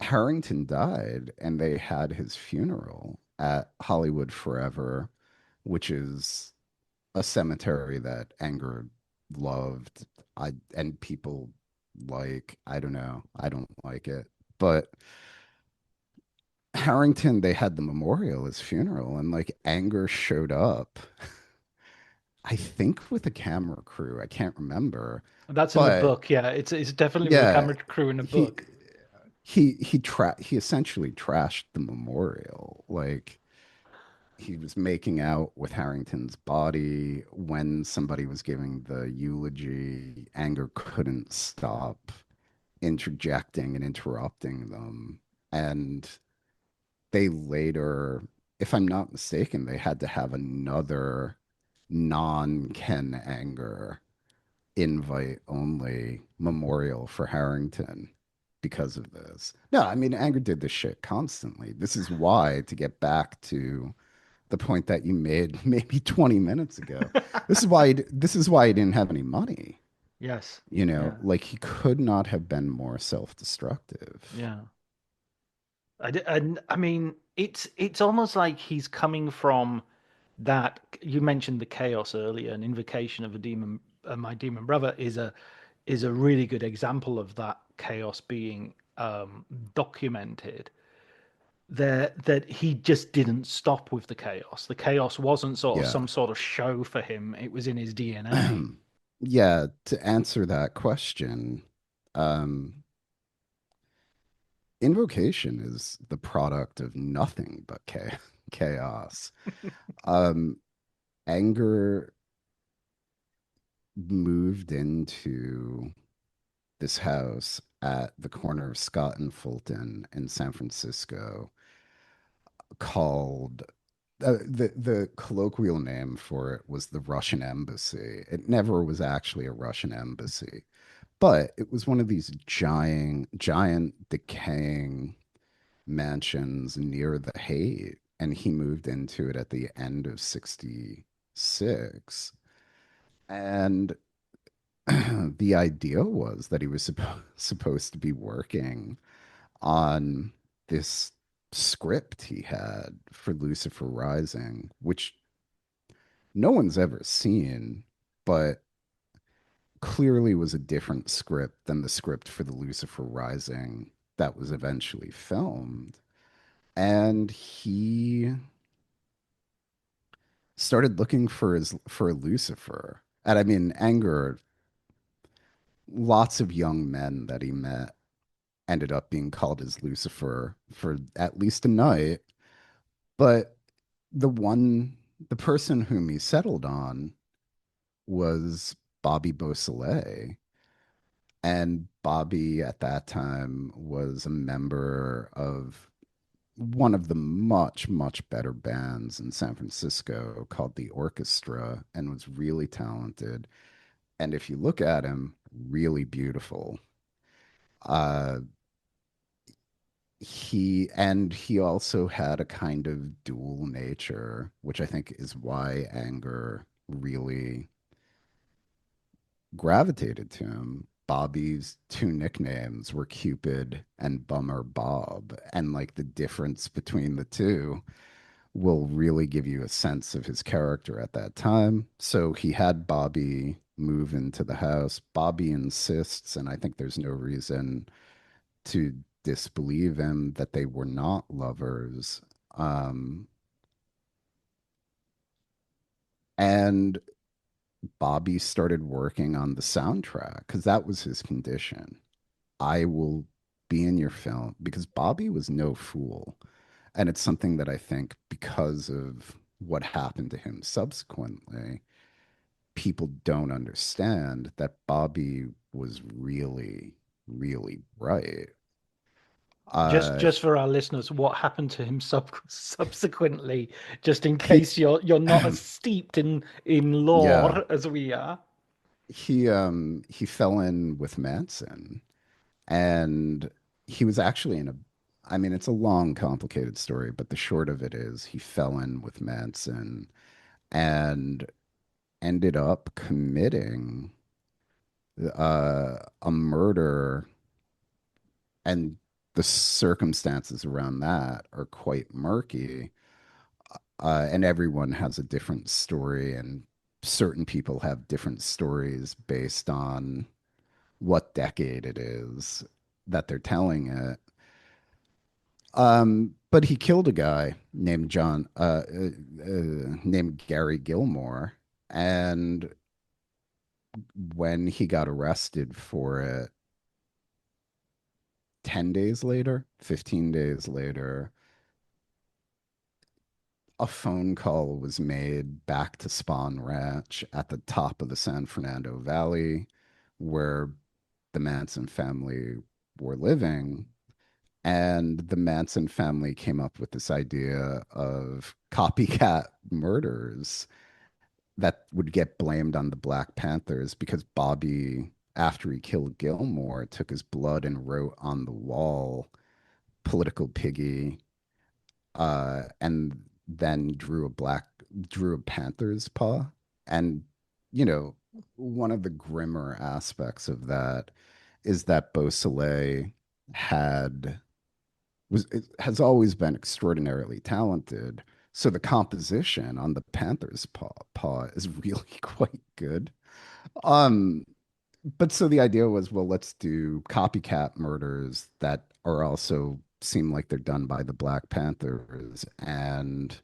Harrington died, and they had his funeral at Hollywood Forever, which is a cemetery that Anger loved. And people like, I don't know, I don't like it, but Harrington, they had the memorial, his funeral, and like Anger showed up, I think with a camera crew. I can't remember, That's in the but book. Yeah, it's definitely with a yeah, camera crew in the he book. he essentially trashed the memorial. Like he was making out with Harrington's body when somebody was giving the eulogy. Anger couldn't stop interjecting and interrupting them. And they later, if I'm not mistaken, they had to have another non-Ken Anger invite only memorial for Harrington because of this. No, I mean Anger did this shit constantly. This is why, to get back to the point that you made maybe 20 minutes ago, this is why he didn't have any money. Yes. Yeah. Like he could not have been more self-destructive. Yeah. And I mean, it's almost like he's coming from that. You mentioned the chaos earlier, and invocation of a demon, my demon brother is a really good example of that chaos being documented. There, that he just didn't stop with the chaos. The chaos wasn't sort of Yeah. some sort of show for him. It was in his DNA. Yeah, to answer that question, um, invocation is the product of nothing but chaos. Um, Anger moved into this house at the corner of Scott and Fulton in San Francisco called the colloquial name for it was the Russian Embassy. It never was actually a Russian embassy, but it was one of these giant decaying mansions near the Haight, and he moved into it at the end of 66. And the idea was that he was supposed to be working on this script he had for Lucifer Rising, which no one's ever seen, but clearly was a different script than the script for the Lucifer Rising that was eventually filmed. And he started looking for Lucifer. And I mean, Anger, lots of young men that he met ended up being called as Lucifer for at least a night. But the one, the person whom he settled on was Bobby Beausoleil. And Bobby at that time was a member of one of the much better bands in San Francisco called the Orchestra and was really talented. And if you look at him, really beautiful. Uh, he also had a kind of dual nature, which I think is why Anger really gravitated to him. Bobby's two nicknames were Cupid and Bummer Bob, and like the difference between the two will really give you a sense of his character at that time. So he had Bobby move into the house. Bobby insists, and I think there's no reason to disbelieve him, that they were not lovers. Um, and Bobby started working on the soundtrack because that was his condition. I will be in your film because Bobby was no fool. And it's something that I think because of what happened to him subsequently, people don't understand that Bobby was really, really bright. Just Uh, just for our listeners, what happened to him subsequently, just in he, case you're not as steeped in yeah, lore as we are. he fell in with Manson, and he was actually in a, I mean, it's a long, complicated story, but the short of it is he fell in with Manson and ended up committing a murder, and the circumstances around that are quite murky. And everyone has a different story, and certain people have different stories based on what decade it is that they're telling it. But he killed a guy named named Gary Gilmore, and when he got arrested for it, 10 days later, 15 days later, a phone call was made back to Spawn Ranch at the top of the San Fernando Valley, where the Manson family were living. And the Manson family came up with this idea of copycat murders that would get blamed on the Black Panthers because Bobby, after he killed Gilmore, took his blood and wrote on the wall, political piggy, and then drew a panther's paw. And, you know, one of the grimmer aspects of that is that Beausoleil had has always been extraordinarily talented. So the composition on the Panther's paw is really quite good. Um, but so the idea was, well, let's do copycat murders that are also seem like they're done by the Black Panthers, and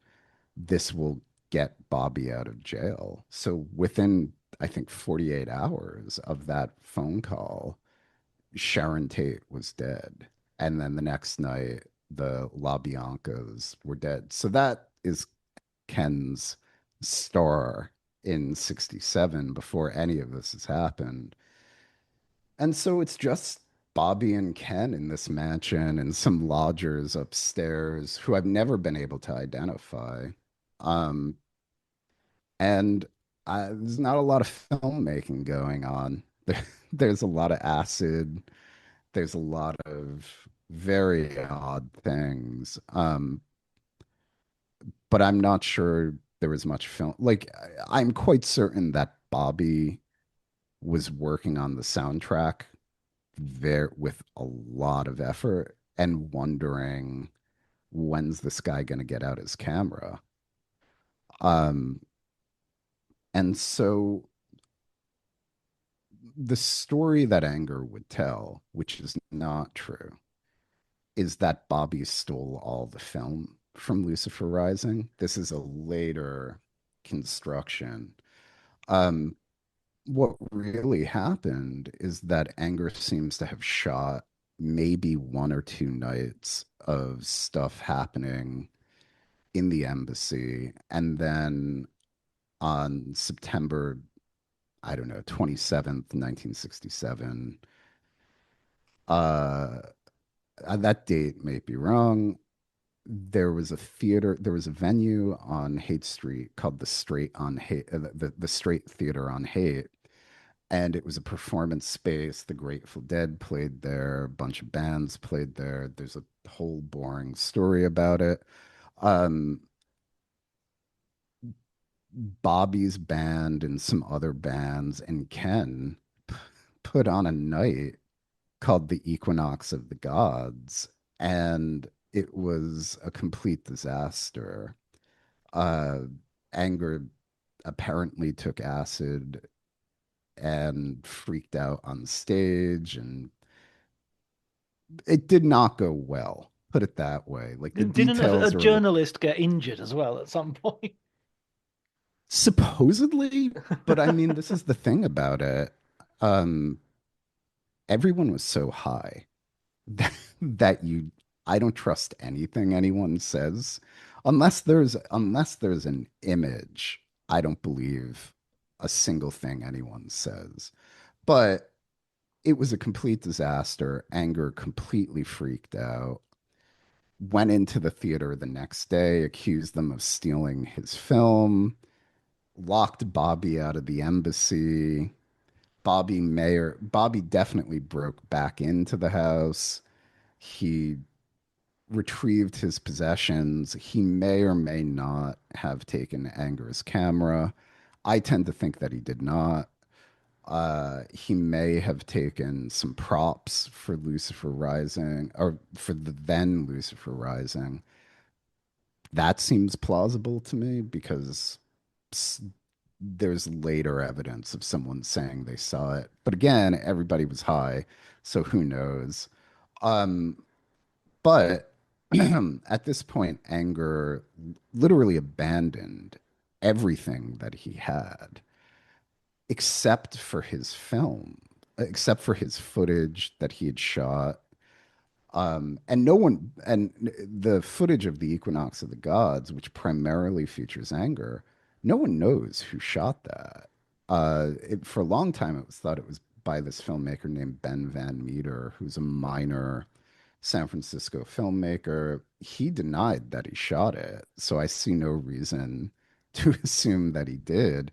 this will get Bobby out of jail. So within, I think, 48 hours of that phone call, Sharon Tate was dead. And then the next night, the LaBiancas were dead. So that is Ken's star in 67 before any of this has happened. And so it's just Bobby and Ken in this mansion and some lodgers upstairs who I've never been able to identify. Um, and there's not a lot of filmmaking going on. There's a lot of acid. There's a lot of very odd things. But I'm not sure there was much film. Like, I'm quite certain that Bobby was working on the soundtrack there with a lot of effort and wondering when's this guy going to get out his camera. Um, and so the story that Anger would tell, which is not true, is that Bobby stole all the film from Lucifer Rising. This is a later construction. Um, what really happened is that Anger seems to have shot maybe one or two nights of stuff happening in the embassy. And then on September, I don't know, 27th, 1967, uh, that date may be wrong. There was a venue on Haight Street called the Straight Theater on Haight, And it was a performance space. The Grateful Dead played there, a bunch of bands played there. There's a whole boring story about it. Um, Bobby's band and some other bands and Ken put on a night called the Equinox of the Gods, and it was a complete disaster. Uh, Anger apparently took acid and freaked out on stage, and it did not go well. Put it that way. Like the Didn't a details are journalist get injured as well at some point? supposedly, but I mean, this is the thing about it. Um, Everyone was so high that I don't trust anything anyone says unless there's an image. I don't believe a single thing anyone says. But it was a complete disaster. Anger completely freaked out. Went into the theater the next day, accused them of stealing his film, locked Bobby out of the embassy. Bobby definitely broke back into the house. He retrieved his possessions. He may or may not have taken Anger's camera. I tend to think that he did not. He may have taken some props for Lucifer Rising or for the then Lucifer Rising. That seems plausible to me because s- there's later evidence of someone saying they saw it. But again, everybody was high, so who knows? Um, But at this point, Anger literally abandoned everything that he had, except for his film, except for his footage that he had shot. And no one, and the footage of the Equinox of the Gods, which primarily features Anger, no one knows who shot that. For a long time, it was thought it was by this filmmaker named Ben Van Meter, who's a minor San Francisco filmmaker. He denied that he shot it, so I see no reason to assume that he did.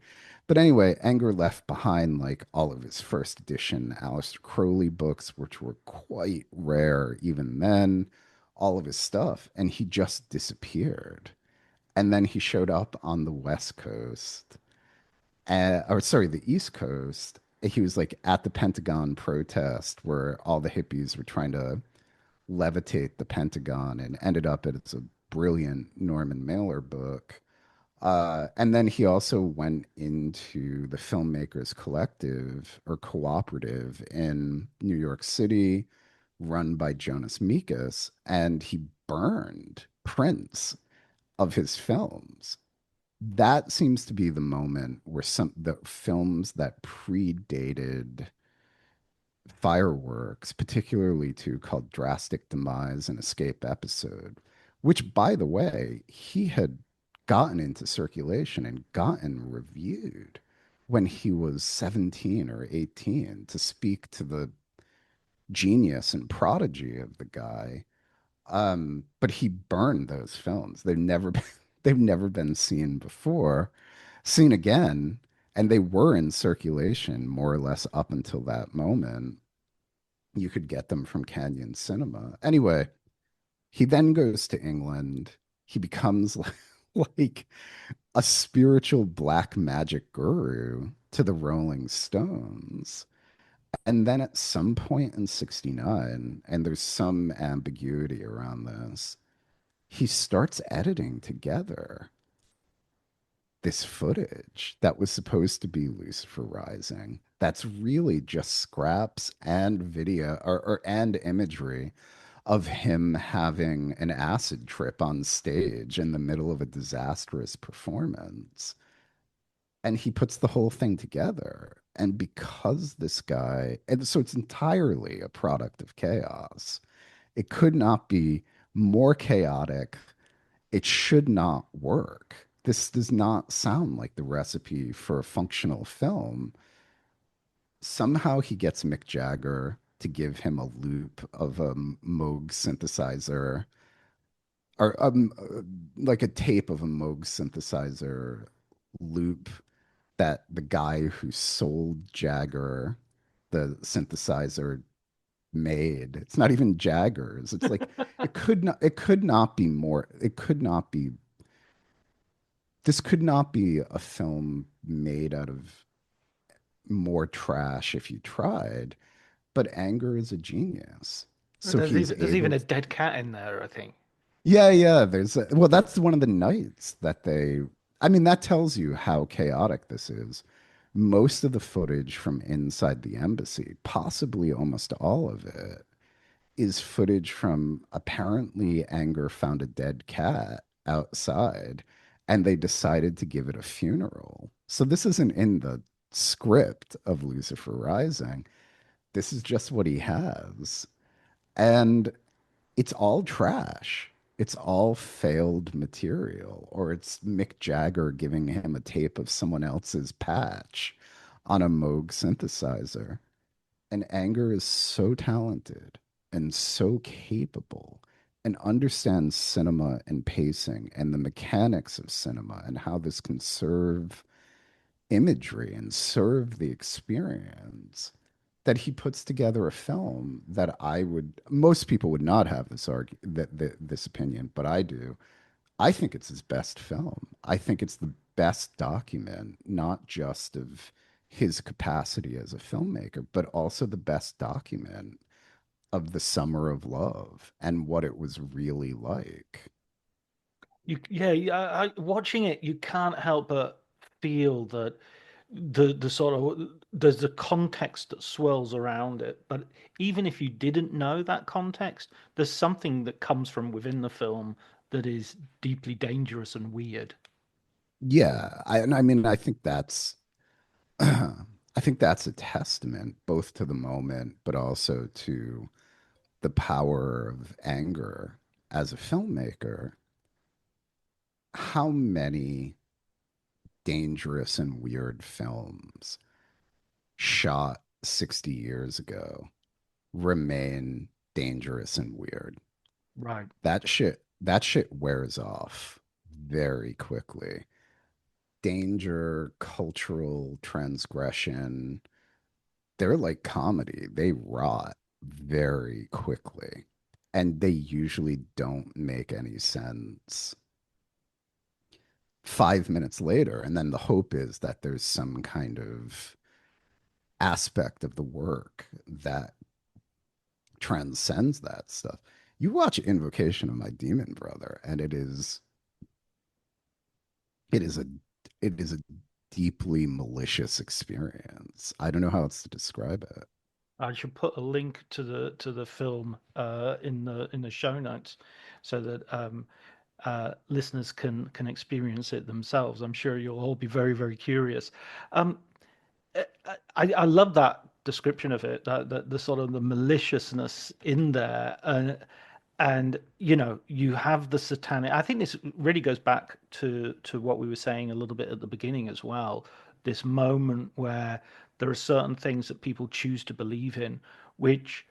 But anyway, Anger left behind like all of his first edition Aleister Crowley books, which were quite rare even then, all of his stuff, and he just disappeared. And then he showed up on the West Coast, or sorry, the East Coast. He was like at the Pentagon protest where all the hippies were trying to levitate the Pentagon and ended up as a brilliant Norman Mailer book. And then he also went into the Filmmakers Collective or Cooperative in New York City, run by Jonas Mekas, and he burned prints of his films. That seems to be the moment where some the films that predated Fireworks, particularly two called Drastic Demise and Escape Episode, which, by the way, he had gotten into circulation and gotten reviewed when he was 17 or 18 to speak to the genius and prodigy of the guy. But he burned those films. They've never been seen before, seen again, and they were in circulation more or less up until that moment. You could get them from Canyon Cinema. Anyway, he then goes to England. He becomes like a spiritual black magic guru to the Rolling Stones. And then at some point in 69, and there's some ambiguity around this, he starts editing together this footage that was supposed to be Lucifer Rising. That's really just scraps and video or and imagery of him having an acid trip on stage in the middle of a disastrous performance. And he puts the whole thing together. And because this guy, and so it's entirely a product of chaos, it could not be more chaotic. It should not work. This does not sound like the recipe for a functional film. Somehow he gets Mick Jagger to give him a loop of a Moog synthesizer or like a tape of a Moog synthesizer loop that the guy who sold Jagger the synthesizer made. It's not even Jaggers. It's like it could not be more. It could not be this could not be a film made out of more trash if you tried, but Anger is a genius. So he's There's even able a to, dead cat in there, I think. yeah, yeah, well, that's one of the nights that I mean, that tells you how chaotic this is. Most of the footage from inside the embassy, possibly almost all of it, is footage from apparently Anger found a dead cat outside and they decided to give it a funeral. So this isn't in the script of Lucifer Rising. This is just what he has. And it's all trash. It's all failed material, or it's Mick Jagger giving him a tape of someone else's patch on a Moog synthesizer. And Anger is so talented and so capable and understands cinema and pacing and the mechanics of cinema and how this can serve imagery and serve the experience that he puts together a film that most people would not have this opinion, but I do. I think it's his best film. I think it's the best document, not just of his capacity as a filmmaker, but also the best document of the summer of love and what it was really like. Watching it, you can't help but feel that the sort of there's the context that swirls around it. But even if you didn't know that context, there's something that comes from within the film that is deeply dangerous and weird. Yeah, and I mean, I think that's I think that's a testament both to the moment, but also to the power of Anger as a filmmaker. How many dangerous and weird films shot 60 years ago remain dangerous and weird? Right. That shit wears off very quickly. Danger, cultural transgression, they're like comedy. They rot very quickly. And they usually don't make any sense 5 minutes later. And then the hope is that there's some kind of aspect of the work that transcends that stuff. You watch Invocation of My Demon Brother, and it is a it is a deeply malicious experience. I don't know how else to describe it. I should put a link to the film in the show notes so that listeners can experience it themselves. I'm sure you'll all be very curious. Um, I love that description of it, that the sort of the maliciousness in there, and you know you have the satanic. I think this really goes back to what we were saying a little bit at the beginning as well. This moment where there are certain things that people choose to believe in, which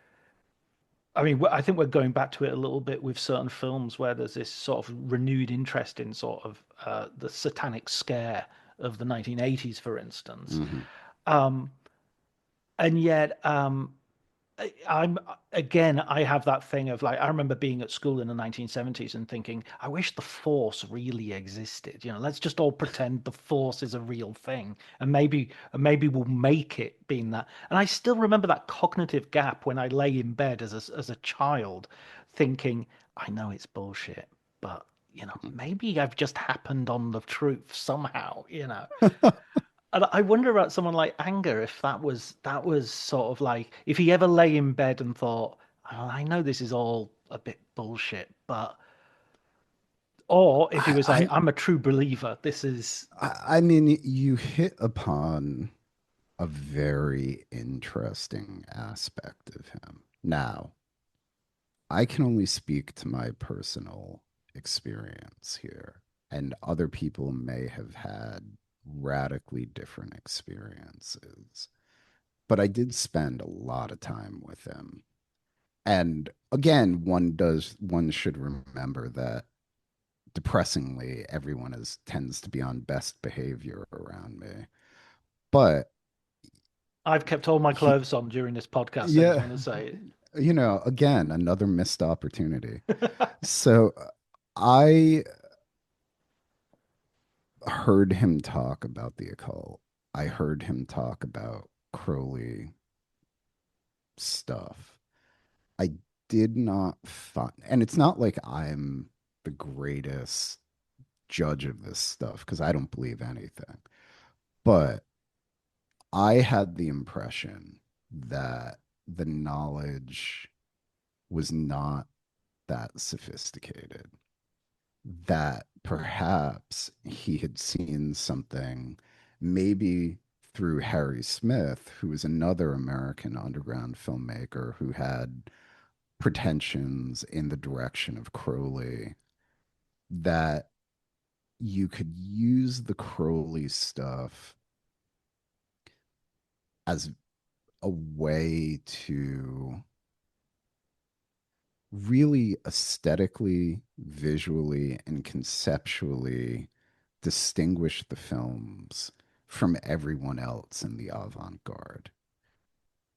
I mean, I think we're going back to it a little bit with certain films where there's this sort of renewed interest in sort of the satanic scare of the 1980s, for instance. Hmm. Um, and yet, I'm again, I have that thing of like, I remember being at school in the 1970s and thinking, I wish the Force really existed. You know, let's just all pretend the Force is a real thing, and maybe we'll make it being that. And I still remember that cognitive gap when I lay in bed as a child, thinking, I know it's bullshit, but you know, maybe I've just happened on the truth somehow. You know. And I wonder about someone like Anger if that was sort of like if he ever lay in bed and thought, "Oh, I know this is all a bit bullshit, but or if he was like, I, I'm a true believer. This is I mean, you hit upon a very interesting aspect of him. Now, I can only speak to my personal experience here, and other people may have had radically different experiences. But I did spend a lot of time with him. And again, one should remember that depressingly, everyone tends to be on best behavior around me. But I've kept all my he, clothes on during this podcast. I just yeah, want to say again, another missed opportunity. it. So I heard him talk about the occult. I heard him talk about Crowley stuff. I did not find, and it's not like I'm the greatest judge of this stuff because I don't believe anything. But I had the impression that the knowledge was not that sophisticated, that perhaps he had seen something, maybe through Harry Smith, who was another American underground filmmaker who had pretensions in the direction of Crowley, that you could use the Crowley stuff as a way to really aesthetically, visually, and conceptually distinguish the films from everyone else in the avant-garde.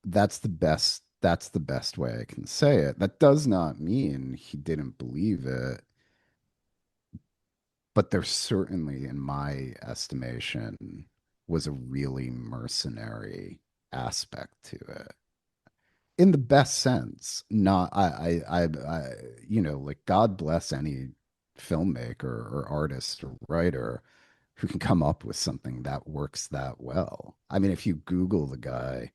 That's the best way I can say it. That does not mean he didn't believe it, but there certainly, in my estimation, was a really mercenary aspect to it. In the best sense, not like God bless any filmmaker or artist or writer who can come up with something that works that well. I mean, if you Google the guy,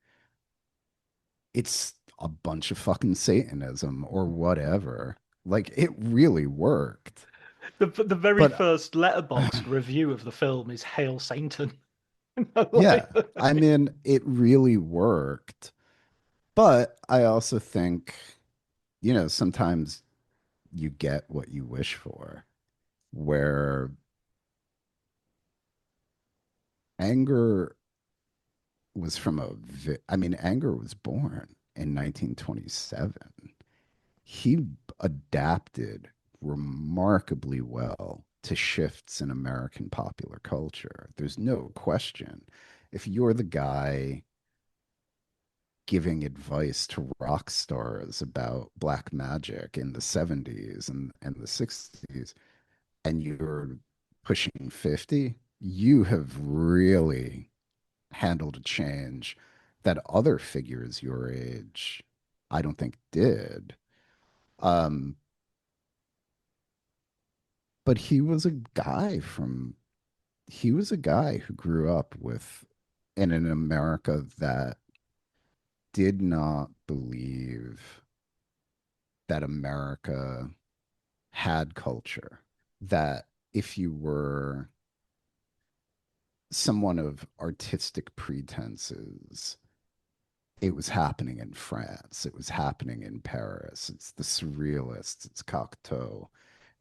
it's a bunch of fucking Satanism or whatever. Like it really worked. The very But first letterboxed review of the film is "Hail Satan." yeah, Like, I mean, it really worked. But I also think, sometimes you get what you wish for, where anger was from I mean, Anger was born in 1927. He adapted remarkably well to shifts in American popular culture. There's no question. If you're the guy giving advice to rock stars about black magic in the 70s and the 60s, and you're pushing 50, you have really handled a change that other figures your age, I don't think did. Um, but he was a guy who grew up in an America that did not believe that America had culture, that if you were someone of artistic pretenses, it was happening in France, it was happening in Paris. It's the surrealists, it's Cocteau,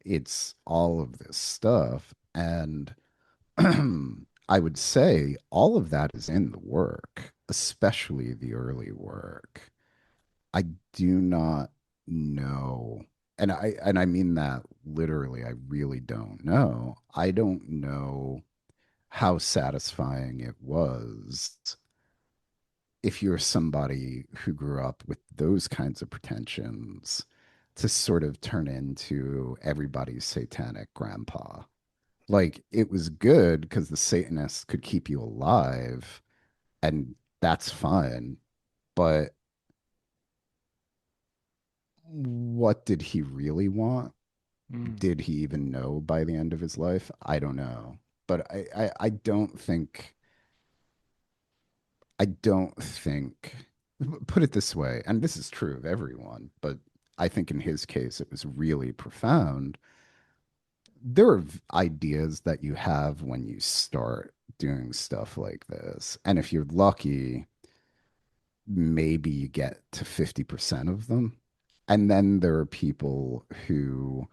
it's all of this stuff. And I would say all of that is in the work, especially the early work. I do not know, and I mean that literally, I really don't know. I don't know how satisfying it was if you're somebody who grew up with those kinds of pretensions to sort of turn into everybody's satanic grandpa. Like it was good because the Satanists could keep you alive, and that's fine. But what did he really want? mm. Did he even know by the end of his life? I don't know. But I don't think, put it this way, and this is true of everyone, but I think in his case it was really profound. There are ideas that you have when you start doing stuff like this. And if you're lucky, maybe you get to 50% of them. And then there are people who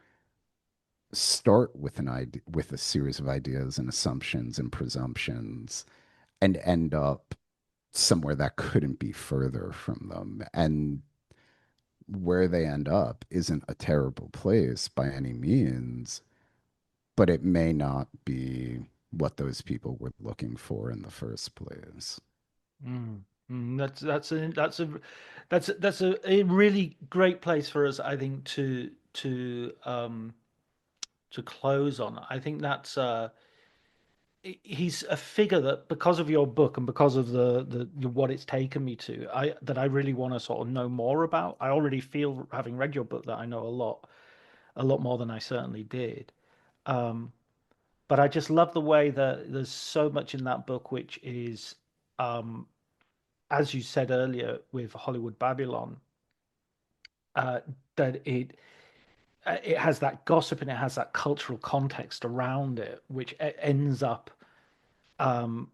start with an idea, with a series of ideas and assumptions and presumptions, and end up somewhere that couldn't be further from them. And where they end up isn't a terrible place by any means, but it may not be. what those people were looking for in the first place. Mm. That's a really great place for us, I think, to close on. I think that's he's a figure that, because of your book and because of the what it's taken me to, I really want to sort of know more about. I already feel, having read your book, that I know a lot more than I certainly did. Um, but I just love the way that there's so much in that book which is, um, as you said earlier with Hollywood Babylon, uh, that it has that gossip and it has that cultural context around it, which ends up um,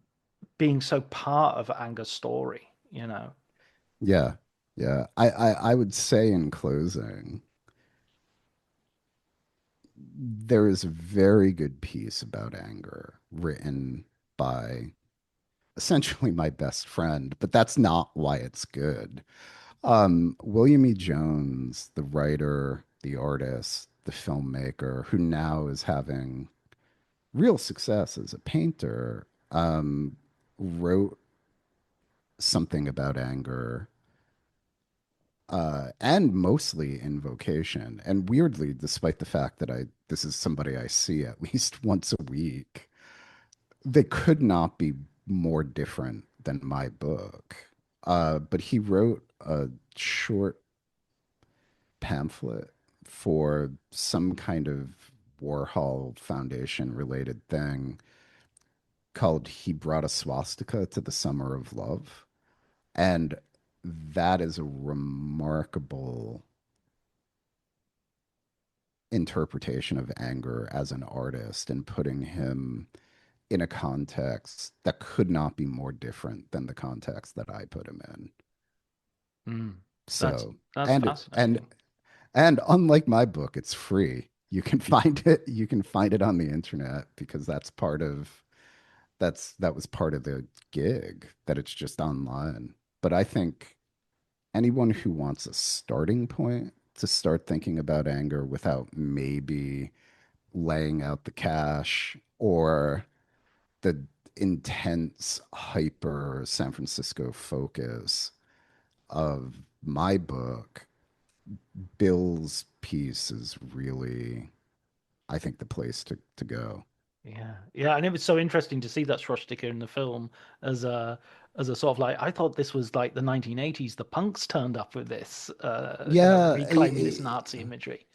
being so part of Anger's story, you know. Yeah. Yeah. I would say in closing, there is a very good piece about anger written by essentially my best friend, but that's not why it's good. William E. Jones, the writer, the artist, the filmmaker, who now is having real success as a painter, wrote something about anger, and mostly invocation. And weirdly, despite the fact that this is somebody I see at least once a week, they could not be more different than my book. But he wrote a short pamphlet for some kind of Warhol Foundation related thing called He Brought a Swastika to the Summer of Love. And that is a remarkable interpretation of anger as an artist and putting him in a context that could not be more different than the context that I put him in. Mm. So, That's and fascinating. and unlike my book, it's free. You can find it. You can find it on the internet because that was part of the gig, that it's just online. But I think anyone who wants a starting point to start thinking about anger without maybe laying out the cash or the intense hyper San Francisco focus of my book, Bill's piece is really, I think, the place to go. Yeah, yeah, and it was so interesting to see that swastika in the film as a sort of like, I thought this was like the 1980s. The punks turned up with this, Yeah, reclaiming this Nazi imagery.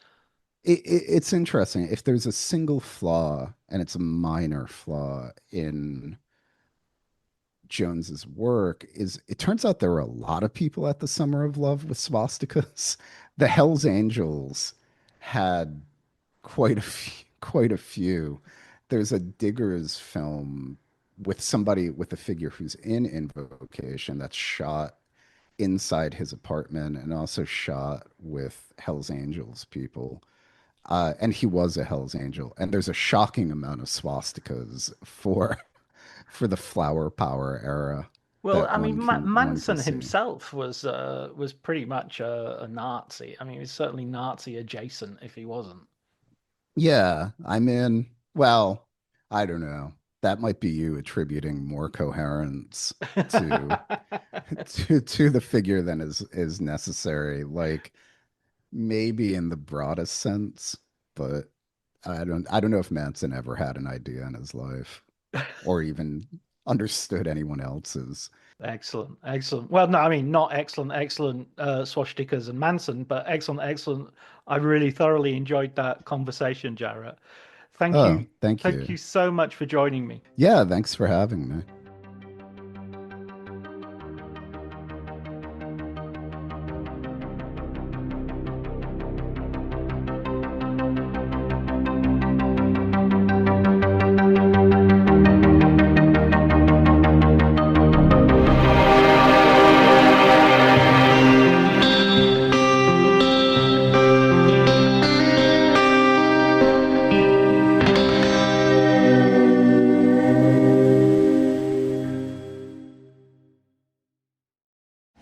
it's interesting. If there's a single flaw, and it's a minor flaw in Jones's work, is it turns out there were a lot of people at the Summer of Love with swastikas. The Hells Angels had quite a few. There's a Diggers film with somebody with a figure who's in Invocation that's shot inside his apartment and also shot with Hells Angels people. And he was a Hells Angel. And there's a shocking amount of swastikas for the flower power era Well, that I mean, one can Manson see. himself was pretty much a Nazi. I mean, he was certainly Nazi adjacent if he wasn't. Yeah, I'm in. Well, I don't know. That might be you attributing more coherence to to the figure than is necessary. Like maybe in the broadest sense, but I don't know if Manson ever had an idea in his life or even understood anyone else's. Excellent, excellent. Well, no, I mean, not excellent, excellent swastikas and Manson, but excellent, excellent. I really thoroughly enjoyed that conversation, Jarrett. Oh, thank Thank you. you so much for joining me. Yeah, thanks for having me.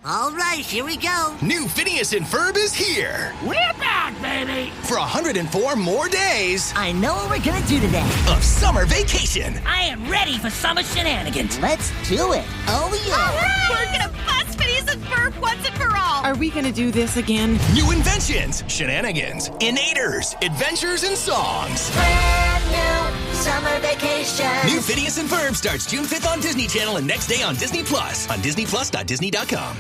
All right, here we go. New Phineas and Ferb is here. We're back, baby! ready for 104 more days. I know what we're gonna do today. Of summer vacation. I am ready for summer shenanigans. Let's do it. Oh, yeah. All right. We're gonna bust Phineas and Ferb once and for all. Are we gonna do this again? New inventions, shenanigans, innators, adventures, and songs. Brand new summer vacation. New Phineas and Ferb starts June 5th on Disney Channel and next day on Disney Plus. On DisneyPlus.Disney.com.